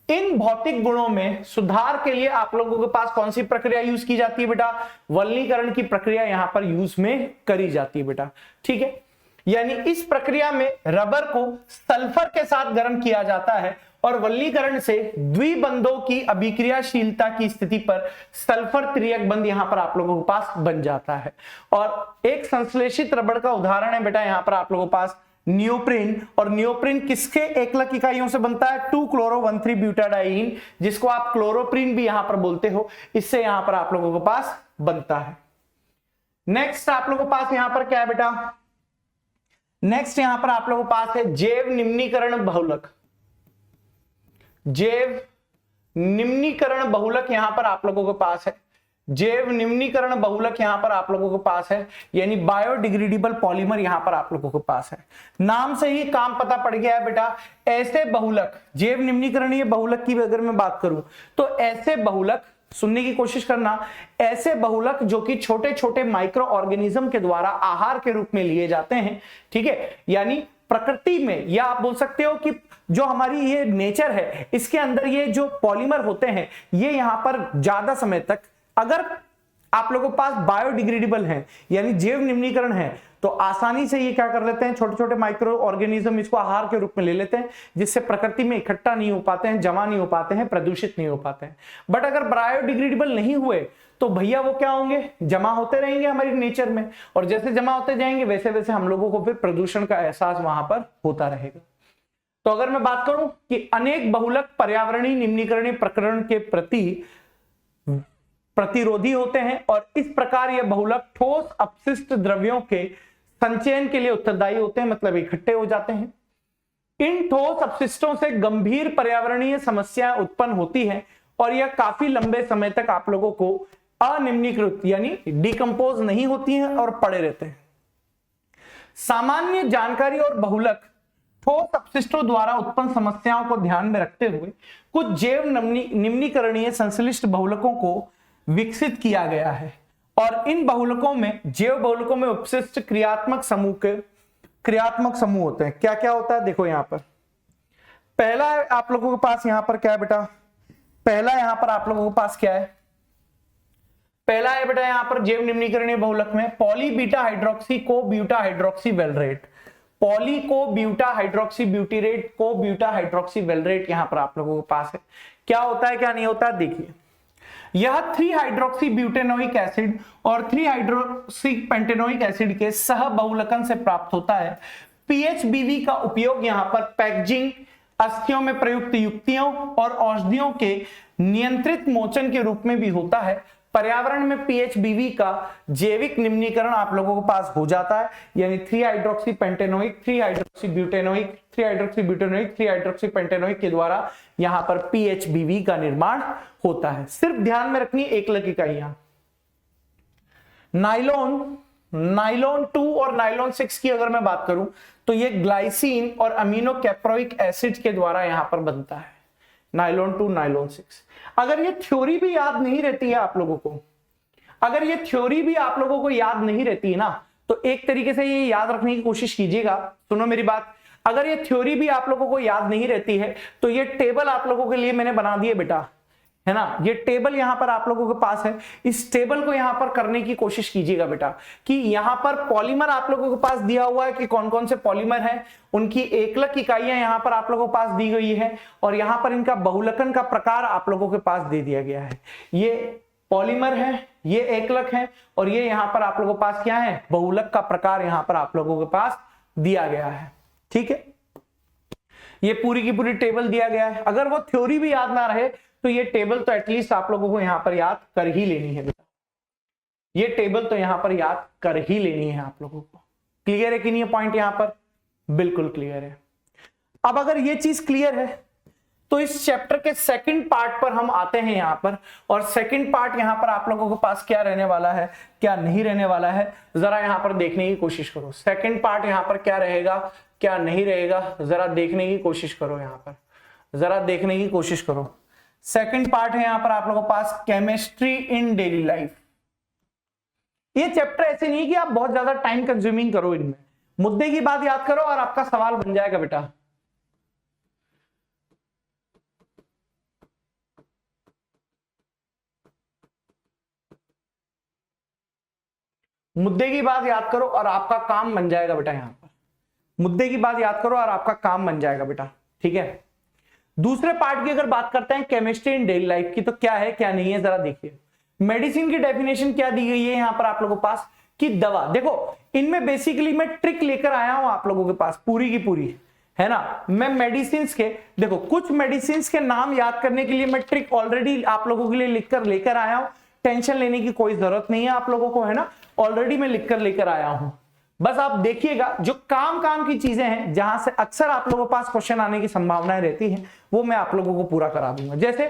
इन भौतिक गुणों में सुधार के लिए आप लोगों के पास कौन सी प्रक्रिया यूज की जाती है बेटा, वल्लीकरण की प्रक्रिया यहां पर यूज में करी जाती है बेटा। ठीक है, यानी इस प्रक्रिया में रबर को सल्फर के साथ गर्म किया जाता है और वल्लीकरण से द्विबंधों की अभिक्रियाशीलता की स्थिति पर सल्फर त्रियक बंध यहां पर आप लोगों के पास बन जाता है। और एक संश्लेषित रबड़ का उदाहरण है बेटा यहां पर आप लोगों के पास नियोप्रीन। और नियोप्रीन किसके एकलक इकाइयों से बनता है, 2-क्लोरो-1,3 ब्यूटाडाइन, जिसको आप क्लोरोप्रीन भी यहां पर बोलते हो, इससे यहां पर आप लोगों के पास बनता है। नेक्स्ट आप लोगों के पास यहां पर क्या है बेटा, नेक्स्ट यहां पर आप लोगों के पास है जैव निम्नीकरण बहुलक। जैव निम्नीकरण बहुलक यहां पर आप लोगों के पास है, जैव निम्नीकरण बहुलक यहां पर आप लोगों के पास है, यानी बायोडिग्रेडेबल पॉलीमर यहां पर आप लोगों के पास है। नाम से ही काम पता पड़ गया है बेटा, ऐसे बहुलक, जैव निम्नीकरणीय बहुलक की अगर मैं बात करूं तो ऐसे बहुलक, सुनने की कोशिश करना, ऐसे बहुलक जो कि छोटे छोटे माइक्रो ऑर्गेनिज्म के द्वारा आहार के रूप में लिए जाते हैं, ठीक है, यानी प्रकृति में, या आप बोल सकते हो कि जो हमारी ये नेचर है इसके अंदर ये जो पॉलीमर होते हैं ये यहां पर ज्यादा समय तक, अगर आप लोगों के पास बायोडिग्रेडेबल है यानी जैव निम्नीकरण है, तो आसानी से ये क्या कर लेते हैं, छोटे छोटे माइक्रो ऑर्गेनिज्म इसको आहार के रूप में ले लेते हैं, जिससे प्रकृति में इकट्ठा नहीं हो पाते हैं, जमा नहीं हो पाते हैं, प्रदूषित नहीं हो पाते हैं। बट अगर बायोडिग्रेडेबल नहीं हुए तो भैया वो क्या होंगे, जमा होते रहेंगे हमारी नेचर में, और जैसे जमा होते जाएंगे वैसे वैसे हम लोगों को फिर प्रदूषण का एहसास वहां पर होता रहेगा। तो अगर मैं बात करूं कि अनेक बहुलक पर्यावरणीय निम्नीकरणीय प्रकरण के प्रति प्रतिरोधी होते हैं, और इस प्रकार ये बहुलक ठोस अपशिष्ट द्रव्यों के संचयन के लिए उत्तरदायी होते हैं, मतलब इकट्ठे हो जाते हैं। इन ठोस अपशिष्टों से गंभीर पर्यावरणीय समस्याएं उत्पन्न होती हैं और यह काफी लंबे समय तक आप लोगों को अनिम्नीकृत यानी डिकम्पोज नहीं होती हैं और पड़े रहते हैं। सामान्य जानकारी और बहुलक ठोस अपशिष्टों द्वारा उत्पन्न समस्याओं को ध्यान में रखते हुए कुछ जैव निम्नीकरणीय संश्लिष्ट बहुलकों को विकसित किया गया है, और इन बहुलकों में, जैव बहुलकों में उपशिष्ट क्रियात्मक समूह होते हैं। क्या क्या होता है देखो, यहां पर पहला आप लोगों के पास यहां पर क्या है बेटा, पहला यहां पर आप लोगों के पास क्या है, पहला है बेटा यहां पर जैव निम्नीकरणीय बहुलक में पॉली बीटा हाइड्रोक्सी को ब्यूटा हाइड्रोक्सी वेलरेट, पॉली को ब्यूटा हाइड्रोक्सी ब्यूटीरेट को ब्यूटा हाइड्रोक्सी वेलरेट यहां पर आप लोगों के पास है। क्या होता है क्या नहीं होता है देखिए, यह 3 हाइड्रोक्सी ब्यूटेनोइक एसिड और 3 हाइड्रोक्सी पेंटेनोइक एसिड के सह बहुलकन से प्राप्त होता है। पीएचबीवी का उपयोग यहां पर पैकेजिंग, अस्थियों में प्रयुक्त युक्तियों और औषधियों के नियंत्रित मोचन के रूप में भी होता है। पर्यावरण में पीएचबीवी का जैविक निम्नीकरण आप लोगों के पास हो जाता है, यानी 3 hydroxy pentanoic, 3 hydroxy butanoic, 3 hydroxy butanoic, 3 hydroxy pentanoic के द्वारा यहां पर पीएचबीवी का निर्माण होता है। सिर्फ ध्यान में रखनी एकलक इकाइयां, नाइलॉन, नाइलॉन 2 और नाइलॉन 6 की अगर मैं बात करूं तो ये ग्लाइसिन और अमीनो कैप्रोइक एसिड के द्वारा यहां पर बनता है, नाइलॉन 2, नाइलॉन 6। अगर ये थ्योरी भी याद नहीं रहती है आप लोगों को, अगर ये थ्योरी भी आप लोगों को याद नहीं रहती है ना, तो एक तरीके से ये याद रखने की कोशिश कीजिएगा। सुनो मेरी बात, अगर ये थ्योरी भी आप लोगों को याद नहीं रहती है तो ये टेबल आप लोगों के लिए मैंने बना दिए बेटा, है ना, ये टेबल यहां पर आप लोगों के पास है। इस टेबल को यहां पर करने की कोशिश कीजिएगा बेटा, कि यहां पर पॉलीमर आप लोगों के पास दिया हुआ है कि कौन कौन से पॉलीमर हैं, उनकी एकलक इकाइयां यहां पर आप लोगों के पास दी गई है, और यहां पर इनका बहुलकन का प्रकार आप लोगों के पास दे दिया गया है। ये पॉलीमर है, ये एकलक है, और ये यहां पर आप लोगों के पास क्या है, बहुलक का प्रकार यहां पर आप लोगों के पास दिया गया है। ठीक है, ये पूरी की पूरी टेबल दिया गया है। अगर वो थ्योरी भी याद ना रहे तो ये टेबल तो एटलीस्ट आप लोगों को यहां पर याद कर ही लेनी है बेटा, ये टेबल तो यहां पर याद कर ही लेनी है आप लोगों को। क्लियर है कि नहीं पॉइंट यहां पर? बिल्कुल क्लियर है। अब अगर ये चीज क्लियर है तो इस चैप्टर के सेकंड पार्ट पर हम आते हैं यहां पर, और सेकंड पार्ट यहां पर आप लोगों के पास क्या रहने वाला है, क्या नहीं रहने वाला है, जरा यहां पर देखने की कोशिश करो। सेकंड पार्ट यहां पर क्या रहेगा, क्या नहीं रहेगा, जरा देखने की कोशिश करो, यहां पर जरा देखने की कोशिश करो। सेकंड पार्ट है यहां पर आप लोगों के पास केमिस्ट्री इन डेली लाइफ। ये चैप्टर ऐसे नहीं कि आप बहुत ज्यादा टाइम कंज्यूमिंग करो, इनमें मुद्दे की बात याद करो और आपका सवाल बन जाएगा बेटा। मुद्दे की बात याद करो और आपका काम बन जाएगा बेटा। यहां पर मुद्दे की बात याद करो और आपका काम बन जाएगा बेटा। ठीक है, दूसरे पार्ट की अगर बात करते हैं केमिस्ट्री इन डेली लाइफ की, तो क्या है क्या नहीं है जरा देखिए। मेडिसिन की डेफिनेशन क्या दी गई है यहां पर आप लोगों के पास कि दवा, देखो इनमें बेसिकली मैं ट्रिक लेकर आया हूं आप लोगों के पास पूरी की पूरी, है ना। मैं मेडिसिन के, देखो कुछ मेडिसिन के नाम याद करने के लिए मैं ट्रिक ऑलरेडी आप लोगों के लिए लिखकर लेकर आया हूं, टेंशन लेने की कोई जरूरत नहीं है आप लोगों को, है ना। ऑलरेडी मैं लिखकर लेकर आया हूं। बस आप देखिएगा, जो काम की चीजें हैं जहां से अक्सर आप लोगों के पास क्वेश्चन आने की संभावनाएं रहती हैं, वो मैं आप लोगों को पूरा करा दूंगा। जैसे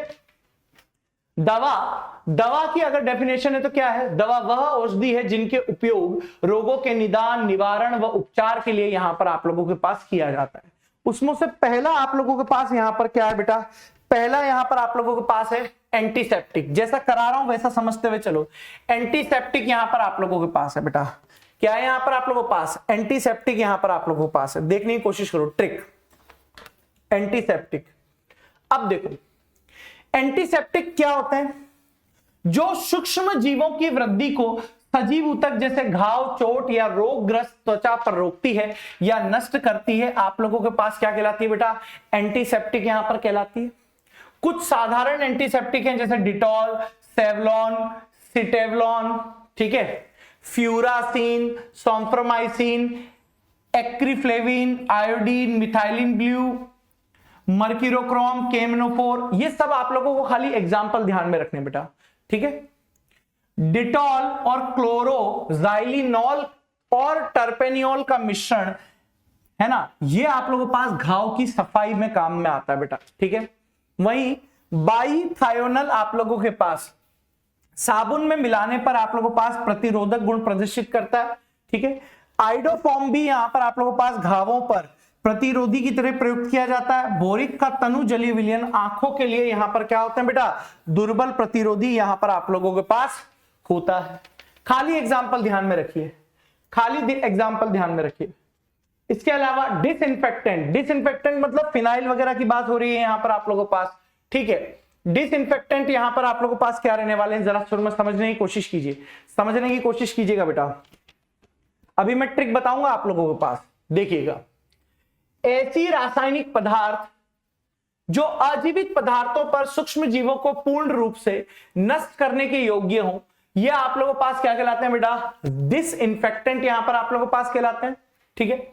दवा की अगर डेफिनेशन है तो क्या है? दवा वह औषधि है जिनके उपयोग रोगों के निदान, निवारण व उपचार के लिए यहां पर आप लोगों के पास किया जाता है। उसमें से पहला आप लोगों के पास यहां पर क्या है बेटा? पहला यहां पर आप लोगों के पास है एंटीसेप्टिक। जैसा करा रहा हूं वैसा समझते हुए चलो। एंटीसेप्टिक यहां पर आप लोगों के पास है बेटा। क्या है यहां पर आप लोगों के पास? एंटीसेप्टिक यहां पर आप लोगों के पास है। देखने की कोशिश करो ट्रिक। एंटीसेप्टिक, अब देखो एंटीसेप्टिक क्या होते हैं? जो सूक्ष्म जीवों की वृद्धि को सजीव ऊतक जैसे घाव, चोट या रोगग्रस्त त्वचा पर रोकती है या नष्ट करती है, आप लोगों के पास क्या कहलाती है बेटा? एंटीसेप्टिक यहां पर कहलाती है। कुछ साधारण एंटीसेप्टिक हैं जैसे डिटॉल, सेवलॉन, सिटेवलॉन, ठीक है, फ्यूरासीन, सॉम्फ्रोमाइसिन, एक्रीफ्लेविन, आयोडीन, मिथाइलिन ब्लू, मर्क्यूरोक्रोम, केमनोफोर, ये सब आप लोगों को खाली एग्जाम्पल ध्यान में रखने बेटा, ठीक है। डिटॉल और क्लोरोजाइलिनॉल और टर्पेनियोल का मिश्रण है ना, ये आप लोगों के पास घाव की सफाई में काम में आता है बेटा, ठीक है। वहीं बाईथायोनल आप लोगों के पास साबुन में मिलाने पर आप लोगों के पास प्रतिरोधक गुण प्रदर्शित करता है, ठीक है। आइडोफॉर्म भी यहां पर आप लोगों के पास घावों पर प्रतिरोधी की तरह प्रयुक्त किया जाता है। बोरिक का तनु जलीय विलयन आंखों के लिए यहां पर क्या होता है बेटा? दुर्बल प्रतिरोधी यहां पर आप लोगों के पास होता है। खाली एग्जाम्पल ध्यान में रखिए, खाली एग्जाम्पल ध्यान में रखिए। इसके अलावा डिसइंफेक्टेंट, डिसइंफेक्टेंट मतलब फिनाइल वगैरह की बात हो रही है यहां पर आप लोगों के पास, ठीक है। डिसइंफेक्टेंट यहां पर आप लोगों के पास क्या रहने वाले हैं, जरा शुरू में समझने की कोशिश कीजिए, समझने की कोशिश कीजिएगा बेटा। अभी मैं ट्रिक बताऊंगा आप लोगों के पास, देखिएगा। ऐसी रासायनिक पदार्थ जो अजीवित पदार्थों पर सूक्ष्म जीवों को पूर्ण रूप से नष्ट करने के योग्य हो, ये आप लोगों के पास क्या कहलाते हैं बेटा? डिसइंफेक्टेंट यहां पर आप लोगों के पास कहलाते हैं, ठीक है।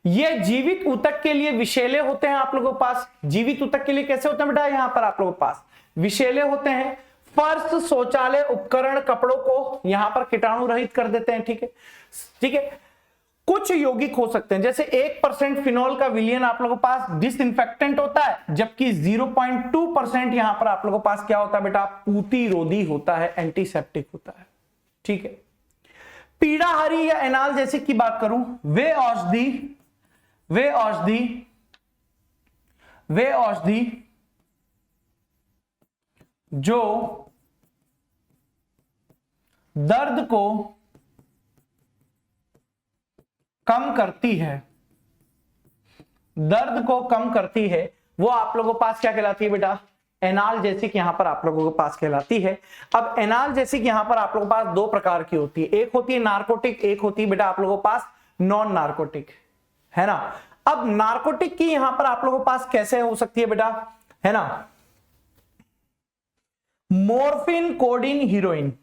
ये जीवित ऊतक के लिए विषैले होते हैं आप लोगों के पास। जीवित ऊतक के लिए कैसे होते हैं बेटा? यहां पर आप लोगों के पास विषैले होते हैं। फर्श, शौचालय उपकरण, कपड़ों को यहां पर कीटाणु रहित कर देते हैं, ठीक है, ठीक है। कुछ यौगिक हो सकते हैं, जैसे 1% फिनॉल का विलयन आप लोगों के पास डिसइंफेक्टेंट होता है, जबकि 0.2% यहां पर आप लोगों के पास क्या होता है बेटा? पूतिरोधी होता है, एंटीसेप्टिक होता है, ठीक है। पीड़ाहारी या एनाल जैसे की बात करूं, वे औषधि जो दर्द को कम करती है, दर्द को कम करती है, वो आप लोगों के पास क्या कहलाती है बेटा? एनाल्जेसिक यहां पर आप लोगों के पास कहलाती है। अब एनाल्जेसिक यहां पर आप लोगों के पास दो प्रकार की होती है, एक होती है नार्कोटिक, एक होती है बेटा आप लोगों के पास नॉन नार्कोटिक, है ना। अब नार्कोटिक की यहां पर आप लोगों के पास कैसे हो सकती है बेटा, है ना? मॉर्फिन, कोडीन, हीरोइन,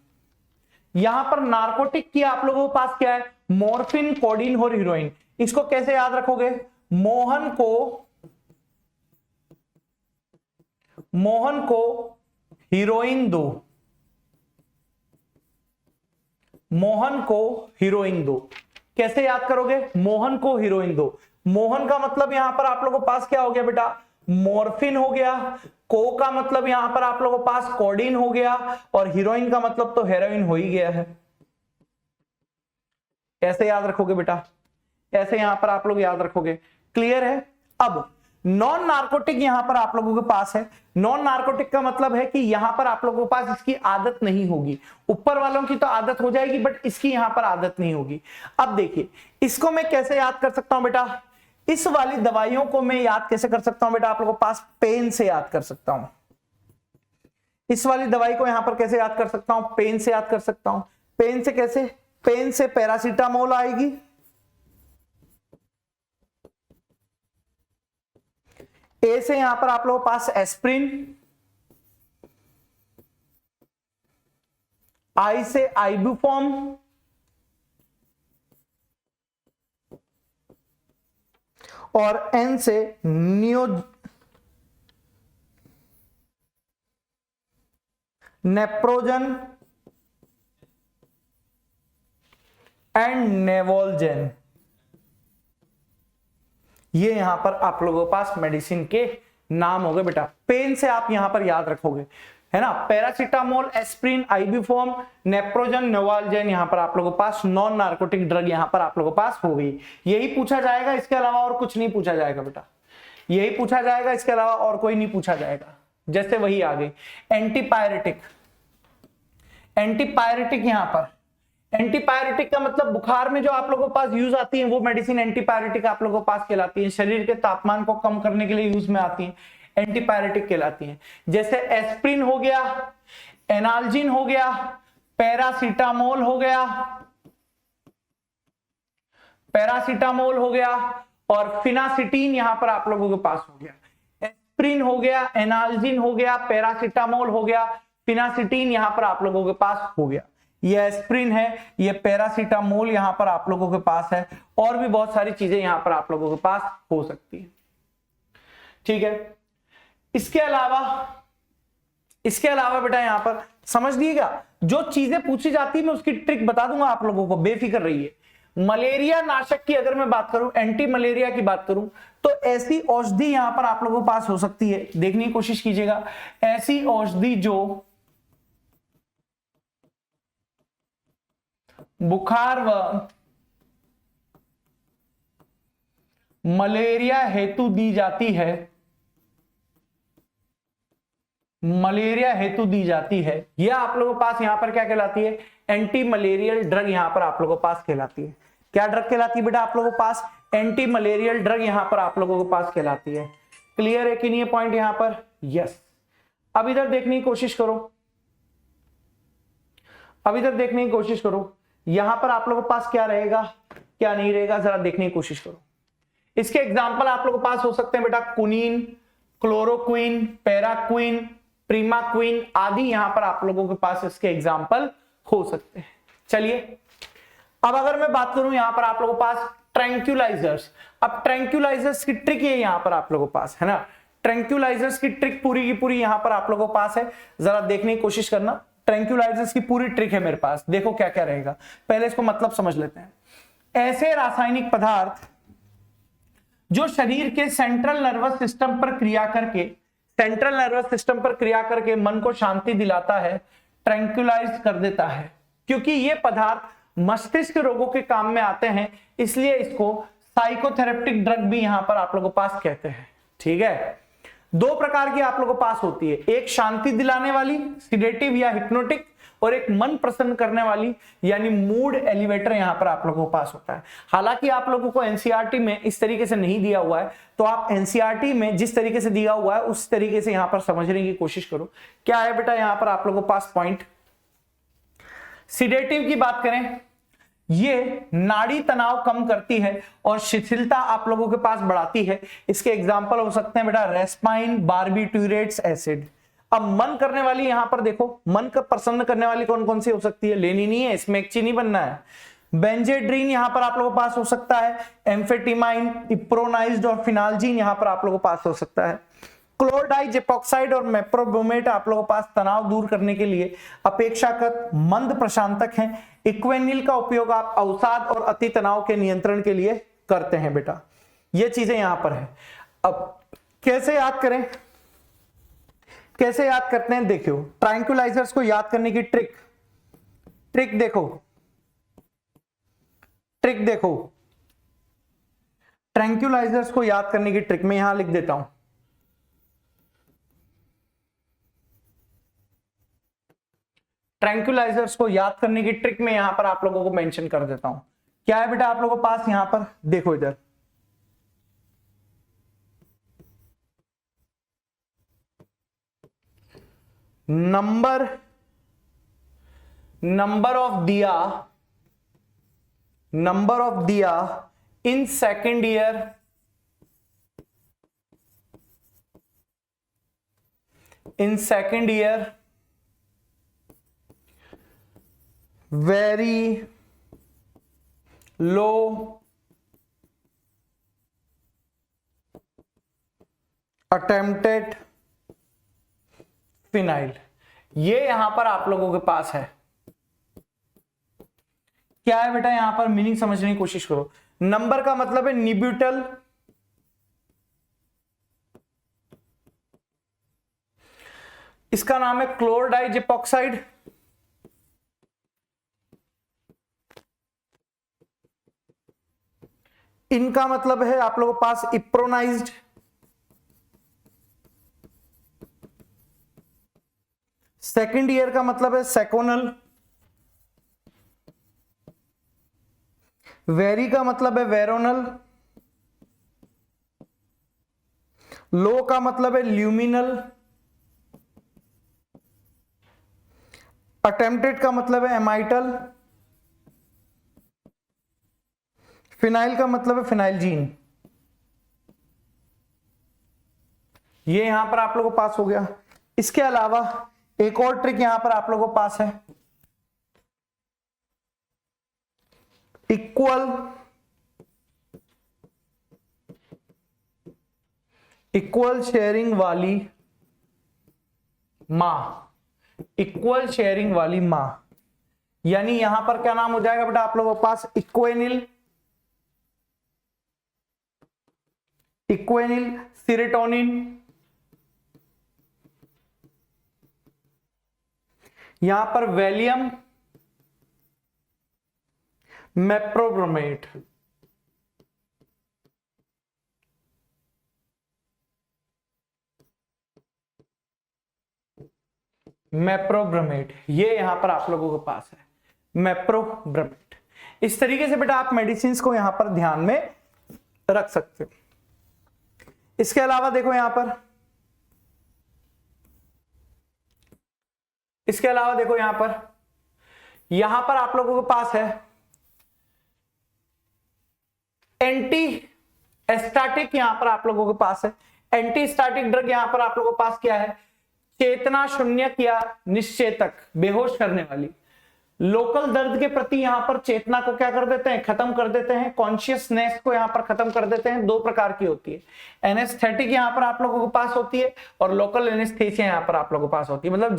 यहां पर नार्कोटिक की आप लोगों के पास क्या है? मॉर्फिन, कोडीन और हीरोइन। इसको कैसे याद रखोगे? मोहन को हीरोइन दो, मोहन को हीरोइन दो। कैसे याद करोगे? मोहन को हीरोइन दो। मोहन का मतलब यहां पर आप लोगों के पास क्या हो गया बेटा? मॉर्फिन हो गया। को का मतलब यहां पर आप लोगों के पास कोडीन हो गया, और हीरोइन का मतलब तो हेरोइन हो ही गया है। ऐसे याद रखोगे बेटा, ऐसे यहां पर आप लोग याद रखोगे। क्लियर है? अब नॉन नार्कोटिक यहां पर आप लोगों के पास है। नॉन नार्कोटिक का मतलब है कि यहां पर आप लोगों के पास इसकी आदत नहीं होगी। ऊपर वालों की तो आदत हो जाएगी, बट इसकी यहां पर आदत नहीं होगी। अब देखिए, इसको मैं कैसे याद कर सकता हूं बेटा? इस वाली दवाइयों को मैं याद कैसे कर सकता हूं बेटा? आप लोगों के पास पेन से याद कर सकता हूं। इस वाली दवाई को यहां पर कैसे याद कर सकता हूं? पेन से याद कर सकता हूं। पेन से कैसे? पेन से पैरासीटामोल आएगी, ए से यहां पर आप लोगों के पास एस्प्रिन, आई से आइबुफॉर्म, और एन से नेप्रोजन, एंड नेवोल्जेन। ये यहां पर आप लोगों के पास मेडिसिन के नाम हो गए बेटा। पेन से आप यहां पर याद रखोगे, है ना, पैरासीटामोल, एस्प्रिन, आइबुप्रोफेन, नेप्रोजन, नेवाल्जेन, यहां पर आप लोगों के पास नॉन नार्कोटिक ड्रग यहां पर आप लोगों के पास हो गई। यही पूछा जाएगा, इसके अलावा और कुछ नहीं पूछा जाएगा बेटा, यही पूछा जाएगा, इसके अलावा और कोई नहीं पूछा जाएगा। जैसे वही आ गई एंटीपायरेटिक। एंटीपायरेटिक यहां पर, एंटीपायरेटिक का मतलब बुखार में जो आप लोगों के पास यूज आती है वो मेडिसिन एंटीपायरेटिक आप लोगों के पास कहलाती है। शरीर के तापमान को कम करने के लिए यूज में आती है, एंटीपायरेटिक कहलाती है। जैसे एस्प्रिन हो गया, एनाल्जिन हो गया, पैरासीटामोल हो गया, पैरासीटामोल हो गया, और फिनासिटीन यहां पर आप लोगों के पास हो गया। एस्प्रिन हो गया, एनाल्जिन हो गया, पैरासीटामोल हो गया, फिनासिटीन यहां पर आप लोगों के पास हो गया। ये एस्प्रिन है, ये पैरासीटामोल यहां पर आप लोगों के पास है, और भी बहुत सारी चीजें यहां पर आप लोगों के पास हो सकती है। ठीक है, इसके अलावा बेटा यहां पर समझ लीजिएगा, जो चीजें पूछी जाती है मैं उसकी ट्रिक बता दूंगा आप लोगों को, बेफिक्र रहिए। मलेरिया नाशक की अगर मैं बात करूं, एंटी मलेरिया की बात करूं, तो ऐसी औषधि यहां पर आप लोगों के पास हो सकती है, देखने की कोशिश कीजिएगा। ऐसी औषधि जो बुखार व मलेरिया हेतु दी जाती है, मलेरिया हेतु दी जाती है, यह आप लोगों के पास यहां पर क्या कहलाती है? एंटी मलेरियल ड्रग यहां पर आप लोगों के पास कहलाती है। क्या ड्रग कहलाती है बेटा आप लोगों के पास? एंटी मलेरियल ड्रग यहां पर आप लोगों के पास कहलाती है। क्लियर है कि नहीं ये पॉइंट यहां पर? यस। अब इधर देखने की कोशिश करो, अब इधर देखने की कोशिश करो, यहां पर आप लोगों के पास क्या रहेगा क्या नहीं रहेगा, जरा देखने की कोशिश करो। इसके एग्जाम्पल आप लोगों के पास हो सकते हैं बेटा कुनीन, क्लोरोक्विन, पैराक्विन, प्रीमाक्विन आदि यहां पर आप लोगों के पास इसके एग्जाम्पल हो सकते हैं। चलिए अब अगर मैं बात करूं यहां पर आप लोगों के पास ट्रैंक्यूलाइजर्स। अब ट्रैंक्यूलाइजर्स की ट्रिक ये यहां पर आप लोगों के पास है ना, ट्रैंक्यूलाइजर्स की ट्रिक पूरी की पूरी यहां पर आप लोगों के पास है, जरा देखने की कोशिश करना। ट्रैंक्यूलाइजर्स की पूरी ट्रिक है मेरे पास, देखो क्या क्या रहेगा। पहले इसको मतलब समझ लेते हैं। ऐसे रासायनिक पदार्थ जो शरीर के सेंट्रल नर्वस सिस्टम पर क्रिया करके, सेंट्रल नर्वस सिस्टम पर क्रिया करके मन को शांति दिलाता है, ट्रैंक्यूलाइज कर देता है। क्योंकि ये पदार्थ मस्तिष्क रोगों के काम में आते हैं, इसलिए इसको साइकोथेरेप्टिक ड्रग भी यहां पर आप लोगों के पास कहते हैं। ठीक है, दो प्रकार की आप लोगों के पास होती है, एक शांति दिलाने वाली सिडेटिव या हिप्नोटिक, और एक मन प्रसन्न करने वाली यानी मूड एलिवेटर यहां पर आप लोगों के पास होता है। हालांकि आप लोगों को एनसीईआरटी में इस तरीके से नहीं दिया हुआ है, तो आप एनसीईआरटी में जिस तरीके से दिया हुआ है उस तरीके से यहां पर समझने की कोशिश करो। क्या है बेटा यहां पर आप लोगों के पास पॉइंट? सिडेटिव की बात करें, ये नाड़ी तनाव कम करती है और शिथिलता आप लोगों के पास बढ़ाती है। इसके एग्जाम्पल हो सकते हैं बेटा रेस्पाइन, बार्बिट्यूरेट्स एसिड। अब मन करने वाली यहां पर देखो, मन का प्रसन्न करने वाली कौन कौन सी हो सकती है? लेनी नहीं है, इसमें एक चीनी बनना है। बेंजेड्रीन यहां पर आप लोगों के पास हो सकता है, एम्फेटिमाइन, इप्रोनाइज्ड और फिनाल्जीन यहां पर आप लोगों के पास हो सकता है। क्लोरडाइजेपोक्साइड और मेप्रोब्रोमेट आप लोगों के पास तनाव दूर करने के लिए अपेक्षाकृत मंद प्रशांतक हैं। इक्वेनिल का उपयोग आप अवसाद और अति तनाव के नियंत्रण के लिए करते हैं बेटा। ये चीजें यहां पर है। अब कैसे याद करें, कैसे याद करते हैं? देखो ट्रैंक्यूलाइजर्स को याद करने की ट्रिक देखो, ट्रिक देखो, ट्रैंक्यूलाइजर्स को याद करने की ट्रिक मैं यहां लिख देता हूं। ट्रैंक्यूलाइजर्स को याद करने की ट्रिक में यहां पर आप लोगों को मेंशन कर देता हूं। क्या है बेटा आप लोगों के पास यहां पर? देखो इधर नंबर ऑफ दिया in second year very low attempted phenyl, ये यहां पर आप लोगों के पास है। क्या है बेटा, यहां पर मीनिंग समझने की कोशिश करो। नंबर का मतलब है निब्यूटल, इसका नाम है क्लोरडाइज एपॉक्साइड, इनका मतलब है आप लोगों के पास इप्रोनाइज्ड, सेकेंड ईयर का मतलब है सेकोनल, वेरी का मतलब है वेरोनल, लो का मतलब है ल्यूमिनल, अटेम्प्टेड का मतलब है एमाइटल, फिनाइल का मतलब है फिनाइलजीन। ये यहां पर आप लोगों को पास हो गया। इसके अलावा एक और ट्रिक यहां पर आप लोगों को पास है, इक्वल शेयरिंग वाली इक्वल शेयरिंग वाली मां, यानी यहां पर क्या नाम हो जाएगा बेटा आप लोगों के पास, इक्वेनिल सीरोटोनिन, यहां पर वैलियम मेप्रोब्रोमेट, ये यहां पर आप लोगों के पास है मेप्रोब्रोमेट। इस तरीके से बेटा आप मेडिसिन को यहां पर ध्यान में रख सकते हो। इसके अलावा देखो यहां पर, यहां पर आप लोगों के पास है एंटी एस्टैटिक, यहां पर आप लोगों के पास है एंटी स्टैटिक ड्रग, यहां पर आप लोगों के पास क्या है, चेतना शून्य या निश्चेतक, बेहोश करने वाली। लोकल दर्द के प्रति यहां पर चेतना को क्या कर देते हैं, खत्म कर देते हैं, कॉन्शियसनेस को यहां पर खत्म कर देते हैं। दो प्रकार की होती है, एनेस्थेटिक यहां पर आप लोगों के पास होती है और लोकल एनेस्थीसिया यहां पर आप लोगों के पास होती है, मतलब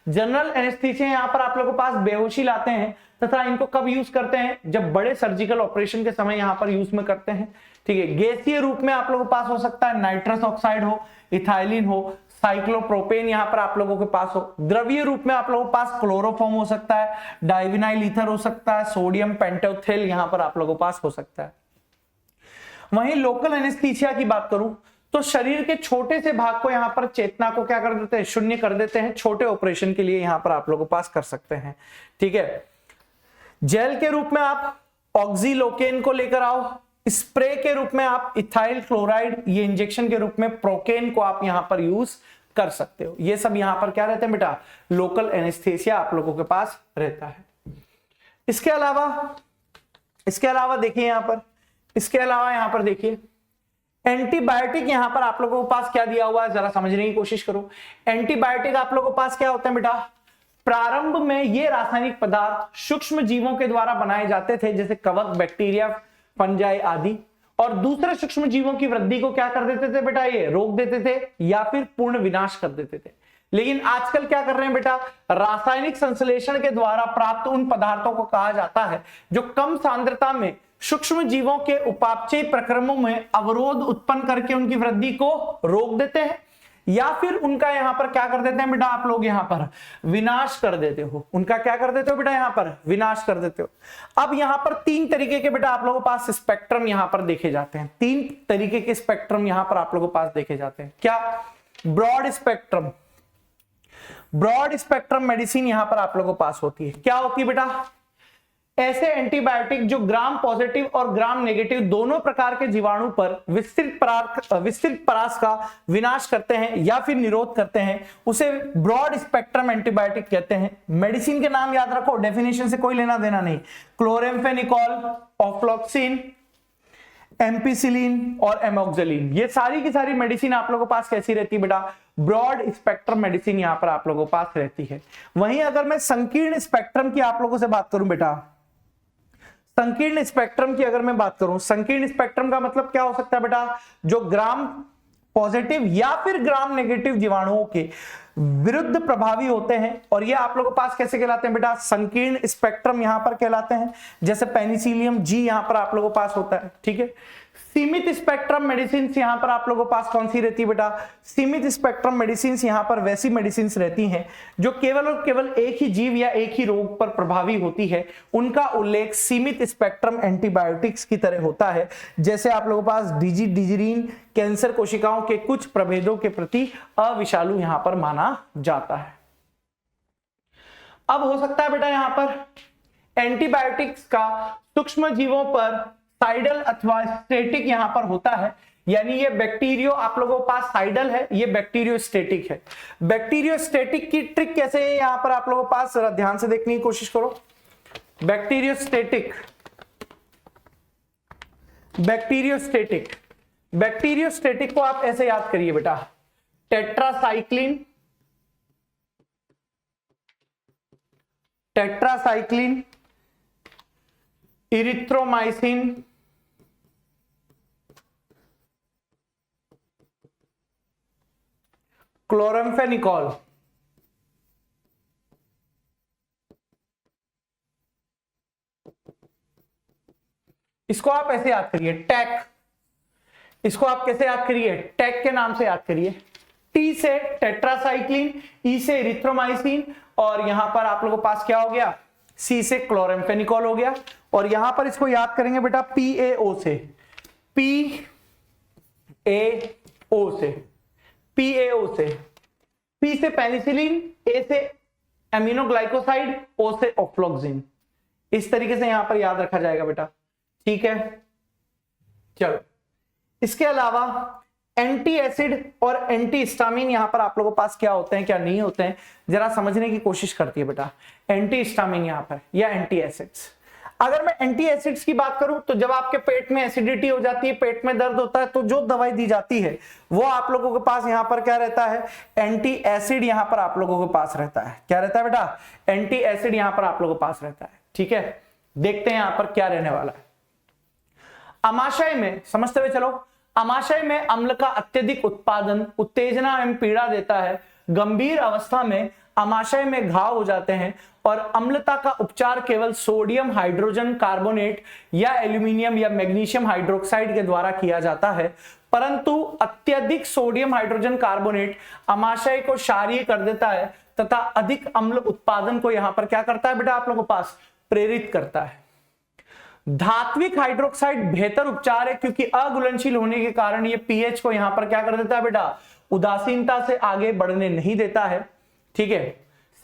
जनरल एनेस्थीसिया यहां पर आप लोगों के पास बेहोशी लाते हैं, तथा इनको कब यूज करते हैं, जब बड़े सर्जिकल ऑपरेशन के समय यहां पर यूज में करते हैं। ठीक है, गैसीय रूप में आप लोगों के पास हो सकता है नाइट्रस ऑक्साइड हो, इथाइलिन हो, साइक्लोप्रोपेन यहां पर आप लोगों के पास हो। द्रवीय रूप में आप लोगों के पास क्लोरोफॉर्म हो सकता है, डाइविनाइल ईथर हो सकता है, सोडियम पेंटोथेल यहां पर आप लोगों के पास हो सकता है। वहीं लोकल एनेस्थीसिया की बात करूं तो शरीर के छोटे से भाग को यहां पर चेतना को क्या कर देते हैं, शून्य कर देते हैं। छोटे ऑपरेशन के लिए यहां पर आप लोगों के पास कर सकते हैं। ठीक है, जेल के रूप में आप ऑक्सीलोकेन को लेकर आओ, स्प्रे के रूप में आप इथाइल क्लोराइड, ये इंजेक्शन के रूप में प्रोकेन को आप यहां पर यूज कर सकते हो। ये सब यहां पर क्या रहते हैं बेटा, लोकल एनेस्थीसिया आप लोगों के पास रहता है। इसके अलावा देखिए यहां पर देखिए एंटीबायोटिक यहां पर आप लोगों के पास क्या दिया हुआ है, जरा समझने की कोशिश करो। एंटीबायोटिक आप लोगों के पास क्या होता है बेटा, प्रारंभ में ये रासायनिक पदार्थ सूक्ष्म जीवों के द्वारा बनाए जाते थे, जैसे कवक, बैक्टीरिया, फंजाई आदि, और दूसरे सूक्ष्म जीवों की वृद्धि को क्या कर देते थे बेटा, ये रोक देते थे या फिर पूर्ण विनाश कर देते थे। लेकिन आजकल क्या कर रहे हैं बेटा, रासायनिक संश्लेषण के द्वारा प्राप्त उन पदार्थों को कहा जाता है जो कम सांद्रता में सूक्ष्म जीवों के उपापचय प्रक्रमों में अवरोध उत्पन्न करके उनकी वृद्धि को रोक देते हैं या फिर उनका यहां पर क्या कर देते हैं बेटा, आप लोग यहां पर विनाश कर देते हो। उनका क्या कर देते हो बेटा, यहां पर विनाश कर देते हो। अब यहां पर तीन तरीके के बेटा आप लोगों के पास स्पेक्ट्रम यहां पर देखे जाते हैं। तीन तरीके के स्पेक्ट्रम यहां पर आप लोगों के पास देखे जाते हैं। क्या, ब्रॉड स्पेक्ट्रम मेडिसिन यहां पर आप लोगों के पास होती है। क्या होती है बेटा, ऐसे एंटीबायोटिक जो ग्राम पॉजिटिव और ग्राम नेगेटिव दोनों प्रकार के जीवाणु पर विस्तृत परास का विनाश करते हैं या फिर निरोध करते हैं, उसे ब्रॉड स्पेक्ट्रम एंटीबायोटिक कहते हैं। मेडिसिन के नाम याद रखो, डेफिनेशन से कोई लेना देना नहीं। क्लोरेम्फेनिकॉल, ऑफ्लॉक्सिन, एम्पिसिलिन और एमोक्सिलिन, ये सारी की सारी मेडिसिन आप लोगों के पास कैसी रहती है बेटा, ब्रॉड स्पेक्ट्रम मेडिसिन यहां पर आप लोगों के पास रहती है। वहीं अगर मैं संकीर्ण स्पेक्ट्रम की आप लोगों से बात करूं बेटा, संकीर्ण स्पेक्ट्रम की अगर मैं बात करूं, संकीर्ण स्पेक्ट्रम का मतलब क्या हो सकता है बेटा, जो ग्राम पॉजिटिव या फिर ग्राम नेगेटिव जीवाणुओं के विरुद्ध प्रभावी होते हैं। और ये आप लोगों के पास कैसे कहलाते हैं बेटा, संकीर्ण स्पेक्ट्रम यहां पर कहलाते हैं। जैसे पेनिसिलियम जी यहां पर आप लोगों के पास होता है, ठीक है। सीमित स्पेक्ट्रम मेडिसिन यहां पर आप लोगों के पास कौन सी रहती है बेटा, सीमित स्पेक्ट्रम मेडिसिन यहां पर वैसी मेडिसिन रहती हैं जो केवल और केवल एक ही जीव या एक ही रोग पर प्रभावी होती है। उनका उल्लेख सीमित स्पेक्ट्रम एंटीबायोटिक्स की तरह होता है। जैसे आप लोगों के पास डिजिरीन कैंसर कोशिकाओं के कुछ प्रभेदों के प्रति अविषालु यहां पर माना जाता है। अब हो सकता है बेटा यहां पर एंटीबायोटिक्स का सूक्ष्म जीवों पर साइडल अथवा स्टेटिक यहां पर होता है, यानी ये बैक्टीरियो आप लोगों के पास साइडल है, ये बैक्टीरियो स्टेटिक है। बैक्टीरियो स्टेटिक की ट्रिक कैसे है यहां पर आप लोगों के पास, जरा ध्यान से देखने की कोशिश करो। Bacterio static, bacterio static, bacterio static को आप ऐसे याद करिए बेटा, टेट्रासाइक्लिन, टेट्रासाइक्लिन, इरिथ्रोमाइसिन, क्लोराम्फेनिकोल, इसको आप ऐसे याद करिए टैक, इसको आप कैसे याद करिए, टैक के नाम से याद करिए। टी से टेट्रासाइक्लिन, ई से इरिथ्रोमाइसिन, और यहां पर आप लोगों के पास क्या हो गया, सी से क्लोराम्फेनिकोल हो गया। और यहां पर इसको याद करेंगे बेटा PaO से, PaO से, PaO से, P से पेनिसिलिन, A से एमिनोग्लाइकोसाइड, O से ऑफ्लोक्सिन। इस तरीके से यहां पर याद रखा जाएगा बेटा, ठीक है। चलो, इसके अलावा एंटी एसिड और एंटी हिस्टामिन यहां पर आप लोगों के पास क्या होते हैं क्या नहीं होते हैं, जरा समझने की कोशिश करती है बेटा। एंटी हिस्टामिन यहां पर या एंटी एसिड्स, अगर मैं एंटी एसिड्स की बात करूं तो जब आपके पेट में एसिडिटी हो जाती है, पेट में दर्द होता है, तो जो दवाई दी जाती है वो आप लोगों के पास यहां पर क्या रहता है, एंटी एसिड यहां पर आप लोगों के पास रहता है। क्या रहता है बेटा, एंटी एसिड यहां पर आप लोगों के पास रहता है, ठीक है। देखते हैं यहां पर क्या रहने वाला है। अमाशय में, समझते हुए चलो, अमाशय में अम्ल का अत्यधिक उत्पादन उत्तेजना एवं पीड़ा देता है। गंभीर अवस्था में अमाशय में घाव हो जाते हैं और अम्लता का उपचार केवल सोडियम हाइड्रोजन कार्बोनेट या एल्यूमिनियम या मैग्नीशियम हाइड्रोक्साइड के द्वारा किया जाता है। परंतु अत्यधिक सोडियम हाइड्रोजन कार्बोनेट अमाशय को क्षारीय कर देता है तथा अधिक अम्ल उत्पादन को यहां पर क्या करता है बेटा, आप लोगों के पास प्रेरित करता है। धात्विक हाइड्रोक्साइड बेहतर उपचार है क्योंकि अघुलनशील होने के कारण ये पीएच को यहां पर क्या कर देता है बेटा, उदासीनता से आगे बढ़ने नहीं देता है, ठीक है।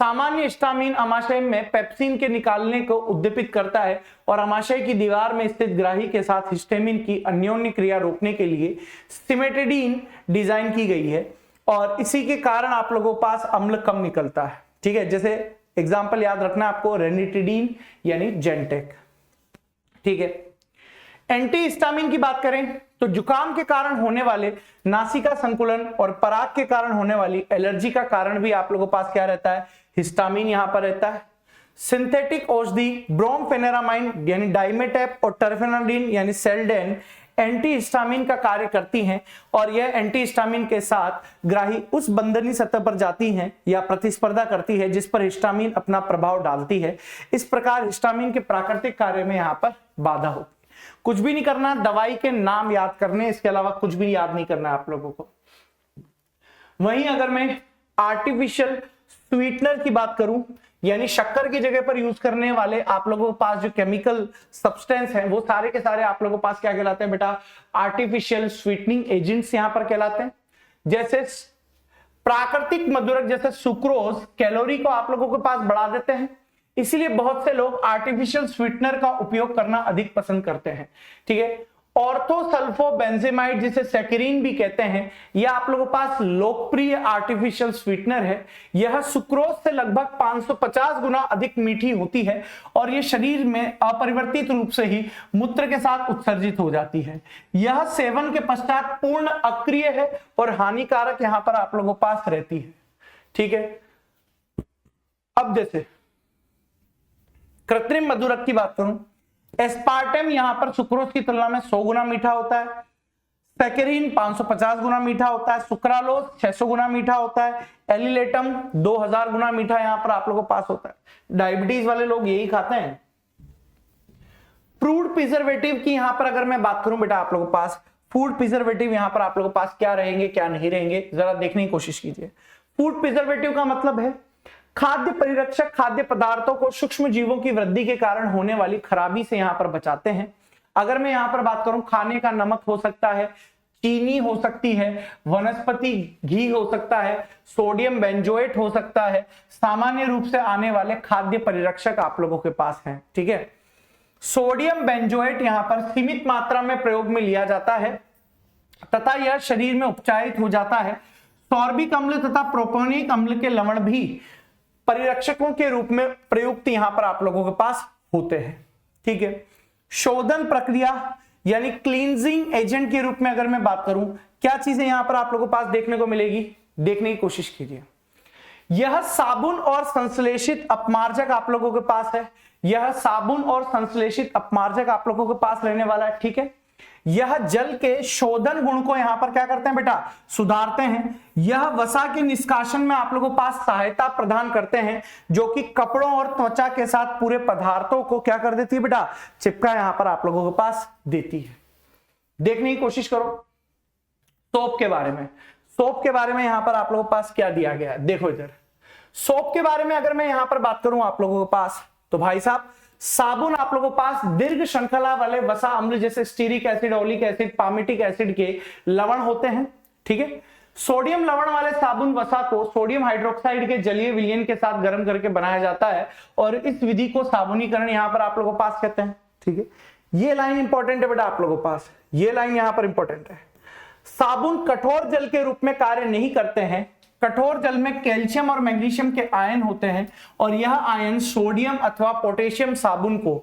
सामान्य हिस्टामिन अमाशय में पेप्सिन के निकालने को उद्दीपित करता है और अमाशय की दीवार में स्थित ग्राही के साथ हिस्टामिन की अन्योन्य क्रिया रोकने के लिए सिमेटिडीन डिजाइन की गई है और इसी के कारण आप लोगों के पास अम्ल कम निकलता है, ठीक है। जैसे एग्जाम्पल याद रखना आपको, रेनिटिडीन यानी जेंटेक, ठीक है। एंटी हिस्टामिन की बात करें तो जुकाम के कारण होने वाले नासिका संकुलन और पराग के कारण होने वाली एलर्जी का कारण भी आप लोगों के पास क्या रहता है, हिस्टामिन यहां पर रहता है। सिंथेटिक औषधि ब्रोमफेनेरामाइन यानी डाइमेटेप और टर्फेनाडिन यानी सेल्डेन एंटी हिस्टामिन का कार्य करती हैं और यह एंटी हिस्टामिन के साथ ग्राही उस बंधनी सतह पर जाती हैं या प्रतिस्पर्धा करती है जिस पर हिस्टामिन अपना प्रभाव डालती है। इस प्रकार हिस्टामिन के प्राकृतिक कार्य में यहां पर बाधा होती है। कुछ भी नहीं करना, दवाई के नाम याद करने, इसके अलावा कुछ भी याद नहीं करना आप लोगों को। वहीं अगर मैं आर्टिफिशियल स्वीटनर की बात करूं, यानी शक्कर की जगह पर यूज करने वाले आप लोगों के पास जो केमिकल सब्सटेंस हैं वो सारे के सारे आप लोगों के पास क्या कहलाते हैं बेटा, आर्टिफिशियल स्वीटनिंग एजेंट्स यहां पर कहलाते हैं। जैसे प्राकृतिक मधुरक जैसे सुक्रोज कैलोरी को आप लोगों के पास बढ़ा देते हैं, इसीलिए बहुत से लोग आर्टिफिशियल स्वीटनर का उपयोग करना अधिक पसंद करते हैं, ठीक है। ऑर्थोसल्फोबेंजेमाइड जिसे सैकरीन भी कहते हैं, यह आप लोगों के पास लोकप्रिय आर्टिफिशियल स्वीटनर है। यह सुक्रोज से लगभग 550 गुना अधिक मीठी होती है और यह शरीर में अपरिवर्तित रूप से ही मूत्र के साथ उत्सर्जित हो जाती है। यह सेवन के पश्चात पूर्ण अक्रिय है और हानिकारक यहां पर आप लोगों के पास रहती है, ठीक है। अब जैसे कृत्रिम मधुरक की बात करूं, एस्पार्टेम यहां पर सुक्रोज की तुलना में 100 गुना मीठा होता है। सैकरीन 550 गुना मीठा होता है, सुक्रालोज 600 गुना मीठा होता है, एलिलेटम 2000 गुना मीठा यहां पर आप लोगों को पास होता है। डायबिटीज वाले लोग यही खाते हैं। फूड प्रिजर्वेटिव की यहां पर अगर मैं बात करूं बेटा आप लोगों के पास, फूड प्रिजर्वेटिव यहां पर आप लोगों के पास क्या रहेंगे क्या नहीं रहेंगे, जरा देखने की कोशिश कीजिए। फूड प्रिजर्वेटिव का मतलब है खाद्य परिरक्षक खाद्य पदार्थों को सूक्ष्म जीवों की वृद्धि के कारण होने वाली खराबी से यहां पर बचाते हैं। अगर मैं यहां पर बात करूं, खाने का नमक हो सकता है, चीनी हो सकती है, वनस्पति घी हो सकता है, सोडियम बेंजोएट हो सकता है, सामान्य रूप से आने वाले खाद्य परिरक्षक आप लोगों के पास हैं। ठीक है, सोडियम बेंजोएट यहां पर सीमित मात्रा में प्रयोग में लिया जाता है तथा यह शरीर में उपचारित हो जाता है। सॉर्बिक अम्ल तथा प्रोपोनिक अम्ल के लवण भी परिरक्षकों के रूप में प्रयुक्त यहां पर आप लोगों के पास होते हैं। ठीक है, शोधन प्रक्रिया यानी क्लींजिंग एजेंट के रूप में अगर मैं बात करूं, क्या चीजें यहां पर आप लोगों के पास देखने को मिलेगी, देखने की कोशिश कीजिए। यह साबुन और संश्लेषित अपमार्जक आप लोगों के पास है, यह साबुन और संश्लेषित अपमार्जक आप लोगों के पास रहने वाला है। ठीक है, यह जल के शोधन गुण को यहां पर क्या करते हैं बेटा, सुधारते हैं। यह वसा के निष्कासन में आप लोगों के पास सहायता प्रदान करते हैं, जो कि कपड़ों और त्वचा के साथ पूरे पदार्थों को क्या कर देती है बेटा, चिपका यहां पर आप लोगों के पास देती है। देखने की कोशिश करो सोप के बारे में। सोप के बारे में यहां पर आप लोगों के पास क्या दिया गया है, देखो इधर। सोप के बारे में अगर मैं यहां पर बात करूं आप लोगों के पास, तो भाई साहब साबुन आप लोगों के पास दीर्घ श्रृंखला वाले वसा अम्ल जैसे stearic acid, oleic acid, palmitic acid के लवण होते हैं। ठीक है, सोडियम लवण वाले साबुन वसा को सोडियम हाइड्रोक्साइड के जलीय विलयन के साथ गर्म करके बनाया जाता है और इस विधि को साबुनीकरण यहां पर आप लोगों के पास कहते हैं। ठीक है, ये लाइन इंपॉर्टेंट है बेटा आप लोगों के पास, ये लाइन यहां पर इंपॉर्टेंट है। साबुन कठोर जल के रूप में कार्य नहीं करते हैं। कठोर जल में कैल्शियम और मैग्नीशियम के आयन होते हैं और यह आयन सोडियम अथवा पोटेशियम साबुन को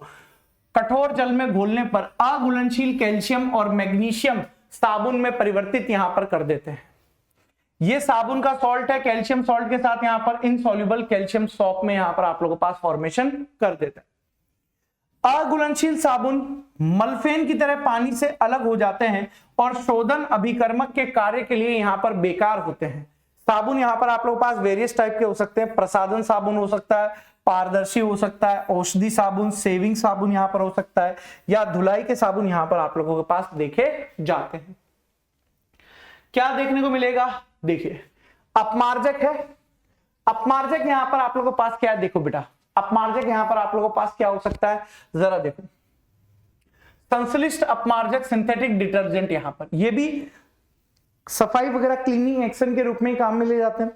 कठोर जल में घोलने पर अघुलनशील कैल्शियम और मैग्नीशियम साबुन में परिवर्तित यहां पर कर देते हैं। यह साबुन का सॉल्ट है, कैल्शियम सॉल्ट के साथ यहां पर इनसॉल्युबल कैल्शियम सॉप में यहां पर आप लोगों के पास फॉर्मेशन कर देते हैं। अघुलनशील साबुन मल्फेन की तरह पानी से अलग हो जाते हैं और शोधन अभिकर्मक के कार्य के लिए यहां पर बेकार होते हैं। साबुन यहां पर आप लोगों के पास वेरियस टाइप के हो सकते हैं, प्रसाधन साबुन हो सकता है, पारदर्शी हो सकता है, औषधि साबुन, सेविंग साबुन यहां पर हो सकता है, या धुलाई के साबुन यहां पर आप लोगों के पास देखे जाते हैं। क्या देखने को मिलेगा, देखिए अपमार्जक है। अपमार्जक यहां पर आप लोगों के पास क्या है, देखो बेटा अपमार्जक यहां पर आप लोगों के पास क्या हो सकता है, जरा देखो। संश्लिष्ट अपमार्जक सिंथेटिक डिटर्जेंट, यहां पर ये भी सफाई वगैरह क्लीनिंग एक्शन के रूप में काम में ले जाते हैं।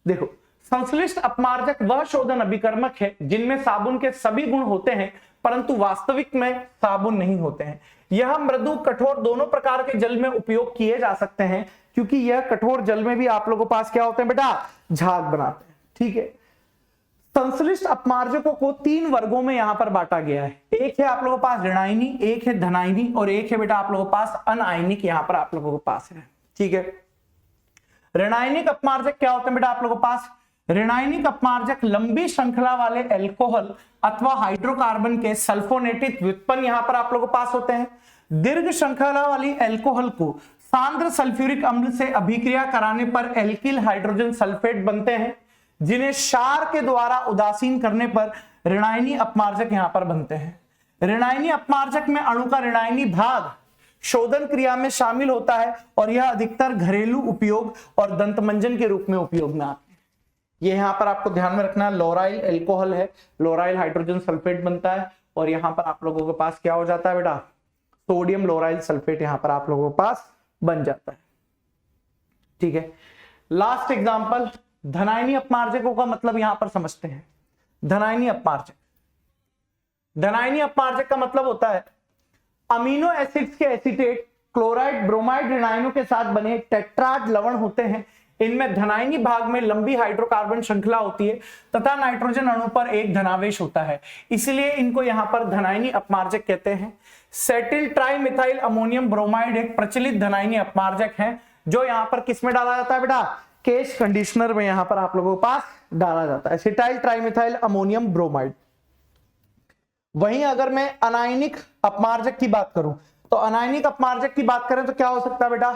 देखो संश्लिष्ट अपमार्जक वह शोधन अभिकर्मक है जिनमें साबुन के सभी गुण होते हैं परंतु वास्तविक में साबुन नहीं होते हैं। यह मृदु कठोर दोनों प्रकार के जल में उपयोग किए जा सकते हैं क्योंकि यह कठोर जल में भी आप लोगों के पास क्या होते हैं बेटा, झाग बनाते हैं। ठीक है, संश्लिष्ट अपमार्जकों को 3 वर्गों में यहां पर बांटा गया है। एक है आप लोगों के पास ऋणायनी, एक है धनायनी और एक है बेटा आप लोगों के पास अनायनिक यहां पर आप लोगों के पास है। ठीक है, ऋणायनिक अपमार्जक क्या होते हैं बेटा आप लोगों के पास, ऋणायनिक अपमार्जक लंबी श्रृंखला वाले एल्कोहल अथवा हाइड्रोकार्बन के सल्फोनेटिक व्युत्पन्न यहां पर आप लोगों के पास होते हैं। दीर्घ श्रृंखला वाली एल्कोहल को सांद्र सल्फ्यूरिक अम्ल से अभिक्रिया कराने पर एल्किल हाइड्रोजन सल्फेट बनते हैं जिन्हें क्षार के द्वारा उदासीन करने पर ऋणायनी अपमार्जक यहां पर बनते हैं। ऋणायनी अपमार्जक में अणु का ऋणायनी भाग शोधन क्रिया में शामिल होता है और यह अधिकतर घरेलू उपयोग और दंतमंजन के रूप में उपयोग में आते हैं। ये यहां पर आपको ध्यान में रखना है, लोराइल एल्कोहल है, लोराइल हाइड्रोजन सल्फेट बनता है और यहां पर आप लोगों के पास क्या हो जाता है बेटा, सोडियम लोराइल सल्फेट यहां पर आप लोगों के पास बन जाता है। ठीक है, लास्ट एग्जांपल धनायनी अपमार्जकों का मतलब यहां पर समझते हैं। धनायनी अपमार्जक, धनायनी अपमार्जक का मतलब होता है अमीनो एसिड्स के एसीटेट, क्लोराइड, ब्रोमाइड ऋणायनों के साथ बने टेट्राड लवण होते हैं। इनमें धनायनी भाग में लंबी हाइड्रोकार्बन श्रृंखला होती है तथा नाइट्रोजन अणु पर एक धनावेश होता है, इसलिए इनको यहां पर धनायनी अपमार्जक कहते हैं। सेटिल ट्राइमिथाइल अमोनियम ब्रोमाइड एक प्रचलित धनायनी अपमार्जक है जो यहां पर किसमें डाला जाता है बेटा, केश कंडीशनर में यहां पर आप लोगों के पास डाला जाता है, एसिटाइल ट्राइमिथाइल अमोनियम ब्रोमाइड। वहीं अगर मैं अनायनिक अपमार्जक की बात करूं तो अनायनिक अपमार्जक की बात करें तो क्या हो सकता है बेटा,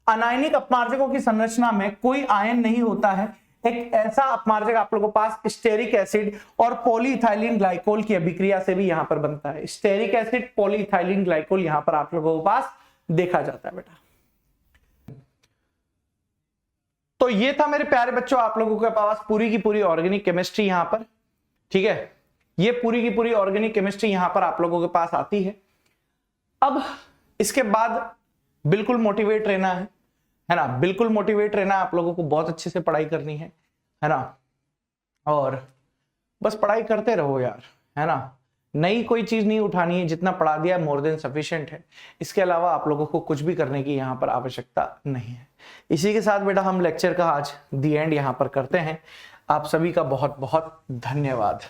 अनायनिक अपमार्जकों की संरचना में कोई आयन नहीं होता है। एक ऐसा अपमार्जक आप लोगों के पास स्टेरिक एसिड और पॉलीइथाइलिन ग्लाइकोल की अभिक्रिया से भी यहां पर बनता है। स्टेरिक एसिड पॉलीइथाइलिन ग्लाइकोल यहां पर आप लोगों के पास देखा जाता है बेटा। तो ये था मेरे प्यारे बच्चों आप लोगों के पास पूरी की पूरी ऑर्गेनिक केमिस्ट्री यहां पर, ठीक है, ये पूरी की पूरी ऑर्गेनिक केमिस्ट्री यहां पर आप लोगों के पास आती है। अब इसके बाद बिल्कुल मोटिवेट रहना है ना, बिल्कुल मोटिवेट रहना, आप लोगों को बहुत अच्छे से पढ़ाई करनी है ना, और बस पढ़ाई करते रहो यार, है ना, नई कोई चीज नहीं उठानी है, जितना पढ़ा दिया मोर देन सफिशिएंट है। इसके अलावा आप लोगों को कुछ भी करने की यहाँ पर आवश्यकता नहीं है। इसी के साथ बेटा हम लेक्चर का आज दी एंड यहाँ पर करते हैं। आप सभी का बहुत बहुत धन्यवाद।